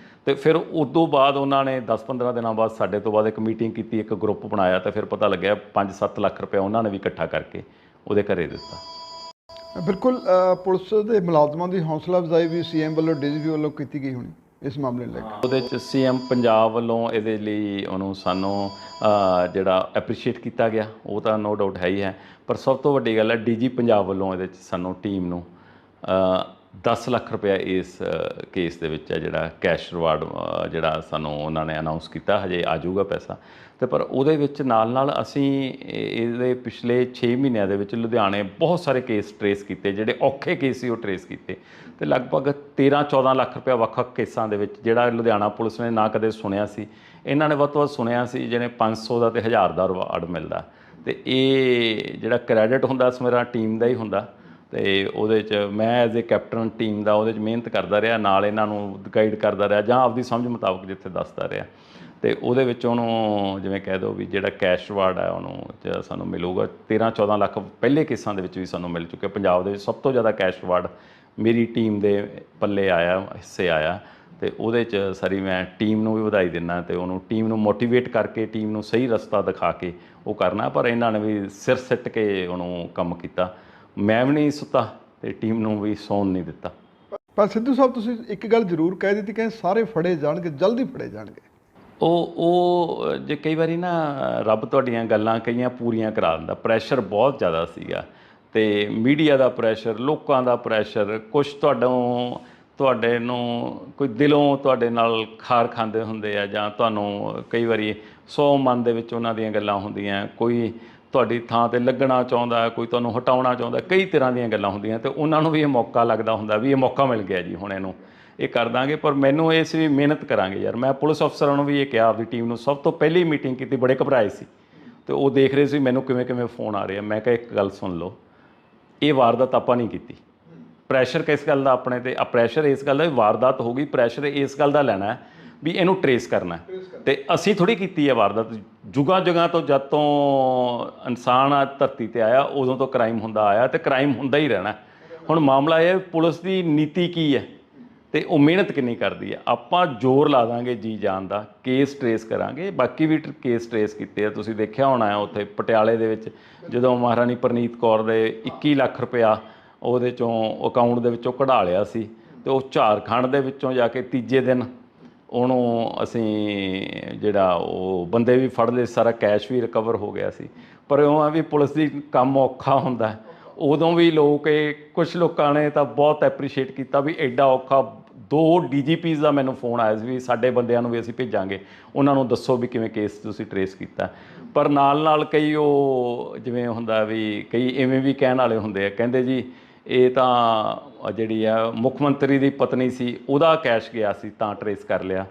ਤੇ ਫਿਰ ਉਸ ਤੋਂ ਬਾਅਦ ਉਹਨਾਂ ਨੇ 10-15 ਦਿਨਾਂ ਬਾਅਦ ਸਾਡੇ ਤੋਂ ਬਾਅਦ ਇੱਕ ਮੀਟਿੰਗ ਕੀਤੀ, ਇੱਕ ਗਰੁੱਪ ਬਣਾਇਆ ਤੇ ਫਿਰ ਪਤਾ ਲੱਗਿਆ 5-7 ਲੱਖ ਰੁਪਏ ਉਹਨਾਂ ਨੇ ਵੀ ਇਕੱਠਾ ਕਰਕੇ ਉਹਦੇ ਘਰੇ ਦਿੱਤਾ। ਬਿਲਕੁਲ, ਪੁਲਿਸ ਦੇ ਮੁਲਾਜ਼ਮਾਂ ਦੀ ਹੌਸਲਾ ਅਫਜ਼ਾਈ ਵੀ ਸੀਐਮ ਵੱਲੋਂ, ਡੀਜੀਪੀ ਵੱਲੋਂ ਕੀਤੀ ਗਈ ਹੋਣੀ ਇਸ ਮਾਮਲੇ ਨੂੰ ਲੈ ਕੇ। ਉਹਦੇ 'ਚ ਸੀਐਮ ਪੰਜਾਬ ਵੱਲੋਂ ਇਹਦੇ ਲਈ ਉਹਨੂੰ ਸਾਨੂੰ ਜਿਹੜਾ ਐਪਰੀਸ਼ੀਏਟ ਕੀਤਾ ਗਿਆ, ਉਹ ਤਾਂ ਨੋ ਡਾਊਟ ਹੈ ਹੀ ਹੈ, ਪਰ ਸਭ ਤੋਂ ਵੱਡੀ ਗੱਲ ਹੈ ਡੀਜੀ ਪੰਜਾਬ ਵੱਲੋਂ ਇਹਦੇ 'ਚ ਸਾਨੂੰ ਟੀਮ ਨੂੰ 10 ਲੱਖ ਰੁਪਇਆ ਇਸ ਕੇਸ ਦੇ ਵਿੱਚ ਹੈ ਜਿਹੜਾ ਕੈਸ਼ ਰਿਵਾਰਡ ਜਿਹੜਾ ਸਾਨੂੰ ਉਹਨਾਂ ਨੇ ਅਨਾਊਂਸ ਕੀਤਾ। ਹਜੇ ਆ ਜਾਊਗਾ ਪੈਸਾ ਤੇ ਪਰ ਉਹਦੇ ਵਿੱਚ ਨਾਲ ਅਸੀਂ ਇਹਦੇ ਪਿਛਲੇ 6 ਮਹੀਨਿਆਂ ਦੇ ਵਿੱਚ ਲੁਧਿਆਣੇ ਬਹੁਤ ਸਾਰੇ ਕੇਸ ਟਰੇਸ ਕੀਤੇ, ਜਿਹੜੇ ਔਖੇ ਕੇਸ ਸੀ ਉਹ ਟਰੇਸ ਕੀਤੇ ਤੇ ਲਗਭਗ 13-14 ਲੱਖ ਰੁਪਇਆ ਵੱਖ-ਵੱਖ ਕੇਸਾਂ ਦੇ ਵਿੱਚ, ਜਿਹੜਾ ਲੁਧਿਆਣਾ ਪੁਲਿਸ ਨੇ ਨਾ ਕਦੇ ਸੁਣਿਆ ਸੀ। ਇਹਨਾਂ ਨੇ ਵੱਧ ਤੋਂ ਵੱਧ ਸੁਣਿਆ ਸੀ ਜਿਹਨੇ 500 ਦਾ ਤੇ 1000 ਦਾ ਰਿਵਾਰਡ ਮਿਲਦਾ। ਤੇ ਇਹ ਜਿਹੜਾ ਕ੍ਰੈਡਿਟ ਹੁੰਦਾ ਮੇਰਾ ਟੀਮ ਦਾ ਹੀ ਹੁੰਦਾ ਤੇ ਉਹਦੇ 'ਚ ਮੈਂ ਐਜ਼ ਏ ਕੈਪਟਨ ਟੀਮ ਦਾ ਉਹਦੇ 'ਚ ਮਿਹਨਤ ਕਰਦਾ ਰਿਹਾ, ਨਾਲ ਇਹਨਾਂ ਨੂੰ ਗਾਈਡ ਕਰਦਾ ਰਿਹਾ ਜਾਂ ਆਪਦੀ ਸਮਝ ਮੁਤਾਬਕ ਜਿੱਥੇ ਦੱਸਦਾ ਰਿਹਾ। ਤੇ ਉਹਦੇ ਵਿੱਚ ਉਹਨੂੰ ਜਿਵੇਂ ਕਹਿ ਦਿਓ ਵੀ ਜਿਹੜਾ ਕੈਸ਼ ਰਿਵਾਰਡ ਹੈ ਉਹਨੂੰ ਸਾਨੂੰ ਮਿਲੂਗਾ 13-14 ਲੱਖ ਪਹਿਲੇ ਕੇਸਾਂ ਦੇ ਵਿੱਚ ਵੀ ਸਾਨੂੰ ਮਿਲ ਚੁੱਕਿਆ। ਪੰਜਾਬ ਦੇ ਵਿੱਚ ਸਭ ਤੋਂ ਜ਼ਿਆਦਾ ਕੈਸ਼ ਰਿਵਾਰਡ ਮੇਰੀ ਟੀਮ ਦੇ ਪੱਲੇ ਆਇਆ, ਹਿੱਸੇ ਆਇਆ ਤੇ ਉਹਦੇ 'ਚ ਸਾਰੀ ਮੈਂ ਟੀਮ ਨੂੰ ਵੀ ਵਧਾਈ ਦਿੰਦਾ ਤੇ ਉਹਨੂੰ ਟੀਮ ਨੂੰ ਮੋਟੀਵੇਟ ਕਰਕੇ ਟੀਮ ਨੂੰ ਸਹੀ ਰਸਤਾ ਦਿਖਾ ਕੇ ਉਹ ਕਰਨਾ। ਪਰ ਇਹਨਾਂ ਨੇ ਵੀ ਸਿਰ ਸਿੱਟ ਕੇ ਉਹਨੂੰ ਕੰਮ ਕੀਤਾ। ਮੈਂ ਵੀ ਨਹੀਂ ਸੁੱਤਾ ਤੇ ਟੀਮ ਨੂੰ ਵੀ ਸੌਣ ਨਹੀਂ ਦਿੱਤਾ। ਪਰ ਸਿੱਧੂ ਸਾਹਿਬ, ਤੁਸੀਂ ਇੱਕ ਗੱਲ ਜ਼ਰੂਰ ਕਹਿ ਦਿੱਤੀ ਕਿ ਸਾਰੇ ਫੜੇ ਜਾਣਗੇ, ਜਲਦੀ ਫੜੇ ਜਾਣਗੇ। ਉਹ ਜੇ ਕਈ ਵਾਰੀ ਨਾ ਰੱਬ ਤੁਹਾਡੀਆਂ ਗੱਲਾਂ ਕਈਆਂ ਪੂਰੀਆਂ ਕਰਾ ਦਿੰਦਾ। ਪ੍ਰੈਸ਼ਰ ਬਹੁਤ ਜ਼ਿਆਦਾ ਸੀਗਾ ਤੇ ਮੀਡੀਆ ਦਾ ਪ੍ਰੈਸ਼ਰ, ਲੋਕਾਂ ਦਾ ਪ੍ਰੈਸ਼ਰ, ਕੁਛ ਤੁਹਾਡੇ ਨੂੰ ਕੋਈ ਦਿਲੋਂ ਤੁਹਾਡੇ ਨਾਲ ਖਾਰ ਖਾਂਦੇ ਹੁੰਦੇ ਆ ਜਾਂ ਤੁਹਾਨੂੰ ਕਈ ਵਾਰੀ 100 ਮਨ ਦੇ ਵਿੱਚ ਉਹਨਾਂ ਦੀਆਂ ਗੱਲਾਂ ਹੁੰਦੀਆਂ। ਕੋਈ ਤੁਹਾਡੀ ਥਾਂ 'ਤੇ ਲੱਗਣਾ ਚਾਹੁੰਦਾ, ਕੋਈ ਤੁਹਾਨੂੰ ਹਟਾਉਣਾ ਚਾਹੁੰਦਾ, ਕਈ ਤਰ੍ਹਾਂ ਦੀਆਂ ਗੱਲਾਂ ਹੁੰਦੀਆਂ ਤੇ ਉਹਨਾਂ ਨੂੰ ਵੀ ਇਹ ਮੌਕਾ ਲੱਗਦਾ ਹੁੰਦਾ ਵੀ ਇਹ ਮੌਕਾ ਮਿਲ ਗਿਆ ਜੀ, ਹੁਣ ਇਹਨੂੰ ਇਹ ਕਰ ਦਾਂਗੇ। ਪਰ ਮੈਨੂੰ ਇਸ ਵੀ ਮਿਹਨਤ ਕਰਾਂਗੇ ਯਾਰ। ਮੈਂ ਪੁਲਿਸ ਅਫਸਰਾਂ ਨੂੰ ਵੀ ਇਹ ਕਿਹਾ, ਆਪਦੀ ਟੀਮ ਨੂੰ ਸਭ ਤੋਂ ਪਹਿਲੀ ਮੀਟਿੰਗ ਕੀਤੀ, ਬੜੇ ਘਬਰਾਏ ਸੀ ਤੇ ਉਹ ਦੇਖ ਰਹੇ ਸੀ ਮੈਨੂੰ ਕਿਵੇਂ ਫੋਨ ਆ ਰਿਹਾ। ਮੈਂ ਕਿਹਾ ਇੱਕ ਗੱਲ ਸੁਣ ਲਓ, ਇਹ ਵਾਰਦਾਤ ਆਪਾਂ ਨਹੀਂ ਕੀਤੀ। ਪ੍ਰੈਸ਼ਰ ਕਿਸ ਗੱਲ ਦਾ ਆਪਣੇ ਤੇ? ਪ੍ਰੈਸ਼ਰ ਇਸ ਗੱਲ ਦਾ ਵੀ ਵਾਰਦਾਤ ਹੋ ਗਈ, ਪ੍ਰੈਸ਼ਰ ਇਸ ਗੱਲ ਦਾ ਲੈਣਾ ਵੀ ਇਹਨੂੰ ਟਰੇਸ ਕਰਨਾ ਤੇ ਅਸੀਂ ਥੋੜ੍ਹੀ ਕੀਤੀ ਹੈ ਵਾਰਦਾਤ। ਜੁਗਾਂ ਤੋਂ ਜਦ ਤੋਂ ਇਨਸਾਨ ਆ ਧਰਤੀ ਤੇ ਆਇਆ ਉਦੋਂ ਤੋਂ ਕ੍ਰਾਈਮ ਹੁੰਦਾ ਆਇਆ ਤੇ ਕ੍ਰਾਈਮ ਹੁੰਦਾ ਹੀ ਰਹਿਣਾ। ਹੁਣ ਮਾਮਲਾ ਇਹ ਪੁਲਿਸ ਦੀ ਨੀਤੀ ਕੀ ਹੈ ਤੇ ਉਹ ਮਿਹਨਤ ਕਿੰਨੀ ਕਰਦੀ ਹੈ। ਆਪਾਂ ਜ਼ੋਰ ਲਾ ਦਾਂਗੇ ਜੀ ਜਾਨ ਦਾ, ਕੇਸ ਟਰੇਸ ਕਰਾਂਗੇ। ਬਾਕੀ ਵੀ ਕੇਸ ਟਰੇਸ ਕੀਤੇ ਆ, ਤੁਸੀਂ ਦੇਖਿਆ ਹੋਣਾ ਹੈ ਉੱਥੇ ਪਟਿਆਲੇ ਦੇ ਵਿੱਚ ਜਦੋਂ ਮਹਾਰਾਣੀ ਪ੍ਰਨੀਤ ਕੌਰ ਦੇ 21 ਲੱਖ ਰੁਪਇਆ ਉਹਦੇ 'ਚੋਂ ਅਕਾਊਂਟ ਦੇ ਵਿੱਚੋਂ ਕਢਾ ਲਿਆ ਸੀ ਤੇ ਉਹ ਝਾਰਖੰਡ ਦੇ ਵਿੱਚੋਂ ਜਾ ਕੇ ਤੀਜੇ ਦਿਨ ਉਹਨੂੰ ਅਸੀਂ ਜਿਹੜਾ ਉਹ ਬੰਦੇ ਵੀ ਫੜ ਲਏ, ਸਾਰਾ ਕੈਸ਼ ਵੀ ਰਿਕਵਰ ਹੋ ਗਿਆ ਸੀ। ਪਰ ਉਹ ਆ ਵੀ ਪੁਲਿਸ ਦੀ ਕੰਮ ਔਖਾ ਹੁੰਦਾ। ਉਦੋਂ ਵੀ ਕੁਛ ਲੋਕਾਂ ਨੇ ਤਾਂ ਬਹੁਤ ਐਪਰੀਸ਼ੀਏਟ ਕੀਤਾ ਵੀ ਐਡਾ ਔਖਾ। 2 DGPs ਦਾ ਮੈਨੂੰ ਫੋਨ ਆਇਆ ਸੀ ਵੀ ਸਾਡੇ ਬੰਦਿਆਂ ਨੂੰ ਵੀ ਅਸੀਂ ਭੇਜਾਂਗੇ, ਉਹਨਾਂ ਨੂੰ ਦੱਸੋ ਵੀ ਕਿਵੇਂ ਕੇਸ ਤੁਸੀਂ ਟਰੇਸ ਕੀਤਾ। ਪਰ ਨਾਲ ਕਈ ਉਹ ਜਿਵੇਂ ਹੁੰਦਾ ਵੀ ਕਈ ਇਵੇਂ ਵੀ ਕਹਿਣ ਵਾਲੇ ਹੁੰਦੇ ਆ, ਕਹਿੰਦੇ ਜੀ ਇਹ ਤਾਂ ਜਿਹੜੀ ਆ ਮੁੱਖ ਮੰਤਰੀ ਦੀ ਪਤਨੀ ਸੀ, ਉਹਦਾ ਕੈਸ਼ ਗਿਆ ਸੀ ਤਾਂ ਟਰੇਸ ਕਰ ਲਿਆ।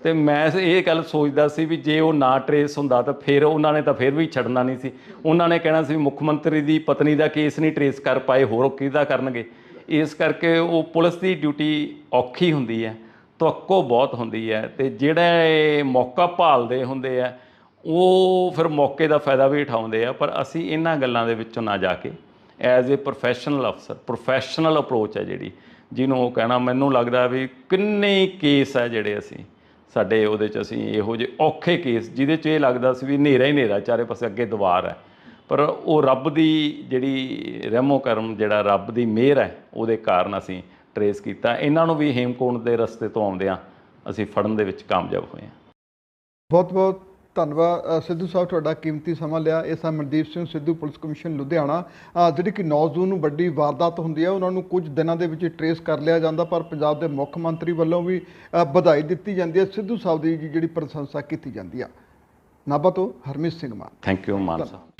ਤੇ ਮੈਂ ਇਹ ਗੱਲ ਸੋਚਦਾ ਸੀ ਵੀ ਜੇ ਉਹ ਨਾ ਟਰੇਸ ਹੁੰਦਾ ਤਾਂ ਫਿਰ ਉਹਨਾਂ ਨੇ ਤਾਂ ਫਿਰ ਵੀ ਛੱਡਣਾ ਨਹੀਂ ਸੀ। ਉਹਨਾਂ ਨੇ ਕਹਿਣਾ ਸੀ ਮੁੱਖ ਮੰਤਰੀ ਦੀ ਪਤਨੀ ਦਾ ਕੇਸ ਨਹੀਂ ਟਰੇਸ ਕਰ ਪਾਏ, ਹੋਰ ਕਿਹਦਾ ਕਰਨਗੇ। ਇਸ ਕਰਕੇ ਉਹ ਪੁਲਿਸ ਦੀ ਡਿਊਟੀ ਔਖੀ ਹੁੰਦੀ ਹੈ, ਤਵੱਕੋ ਬਹੁਤ ਹੁੰਦੀ ਹੈ ਤੇ ਜਿਹੜੇ ਮੌਕਾ ਭਾਲਦੇ ਹੁੰਦੇ ਆ ਉਹ ਫਿਰ ਮੌਕੇ ਦਾ ਫਾਇਦਾ ਵੀ ਉਠਾਉਂਦੇ ਆ। ਪਰ ਅਸੀਂ ਇਹਨਾਂ ਗੱਲਾਂ ਦੇ ਵਿੱਚੋਂ ਨਾ ਜਾ ਕੇ ਐਜ਼ ਏ ਪ੍ਰੋਫੈਸ਼ਨਲ ਅਫਸਰ, ਪ੍ਰੋਫੈਸ਼ਨਲ ਅਪਰੋਚ ਹੈ ਜਿਹੜੀ, ਜਿਹਨੂੰ ਉਹ ਕਹਿਣਾ, ਮੈਨੂੰ ਲੱਗਦਾ ਵੀ ਕਿੰਨੇ ਕੇਸ ਹੈ ਜਿਹੜੇ ਸਾਡੇ ਉਹਦੇ 'ਚ ਅਸੀਂ ਇਹੋ ਜਿਹੇ ਔਖੇ ਕੇਸ ਜਿਹਦੇ 'ਚ ਇਹ ਲੱਗਦਾ ਸੀ ਵੀ ਹਨੇਰਾ ਹੀ ਹਨੇਰਾ, ਚਾਰੇ ਪਾਸੇ ਅੱਗੇ ਦੀਵਾਰ ਹੈ, ਪਰ ਉਹ ਰੱਬ ਦੀ ਜਿਹੜੀ ਰਹਿਮੋ ਕਰਮ, ਜਿਹੜਾ ਰੱਬ ਦੀ ਮਿਹਰ ਹੈ, ਉਹਦੇ ਕਾਰਨ ਅਸੀਂ ਟਰੇਸ ਕੀਤਾ। ਇਹਨਾਂ ਨੂੰ ਵੀ ਹੇਮਕੁੰਟ ਦੇ ਰਸਤੇ ਤੋਂ ਆਉਂਦਿਆਂ ਅਸੀਂ ਫੜਨ ਦੇ ਵਿੱਚ ਕਾਮਯਾਬ ਹੋਏ ਹਾਂ। ਬਹੁਤ ਬਹੁਤ ਧੰਨਵਾਦ ਸਿੱਧੂ ਸਾਹਿਬ, ਤੁਹਾਡਾ ਕੀਮਤੀ ਸਮਾਂ ਲਿਆ। ਇਹ ਸਨ ਮਨਦੀਪ ਸਿੰਘ ਸਿੱਧੂ, ਪੁਲਿਸ ਕਮਿਸ਼ਨ ਲੁਧਿਆਣਾ। ਜਿਹੜੀ ਕਿ 9 ਜੂਨ ਨੂੰ ਵੱਡੀ ਵਾਰਦਾਤ ਹੁੰਦੀ ਹੈ, ਉਹਨਾਂ ਨੂੰ ਕੁਝ ਦਿਨਾਂ ਦੇ ਵਿੱਚ ਟਰੇਸ ਕਰ ਲਿਆ ਜਾਂਦਾ, ਪਰ ਪੰਜਾਬ ਦੇ ਮੁੱਖ ਮੰਤਰੀ ਵੱਲੋਂ ਵੀ ਵਧਾਈ ਦਿੱਤੀ ਜਾਂਦੀ ਹੈ। ਸਿੱਧੂ ਸਾਹਿਬ ਦੀ ਜਿਹੜੀ ਪ੍ਰਸ਼ੰਸਾ ਕੀਤੀ ਜਾਂਦੀ ਆ। ਨਾਭਾ ਤੋਂ ਹਰਮੀਤ ਸਿੰਘ ਮਾਨ। Thank you Mann Sahib.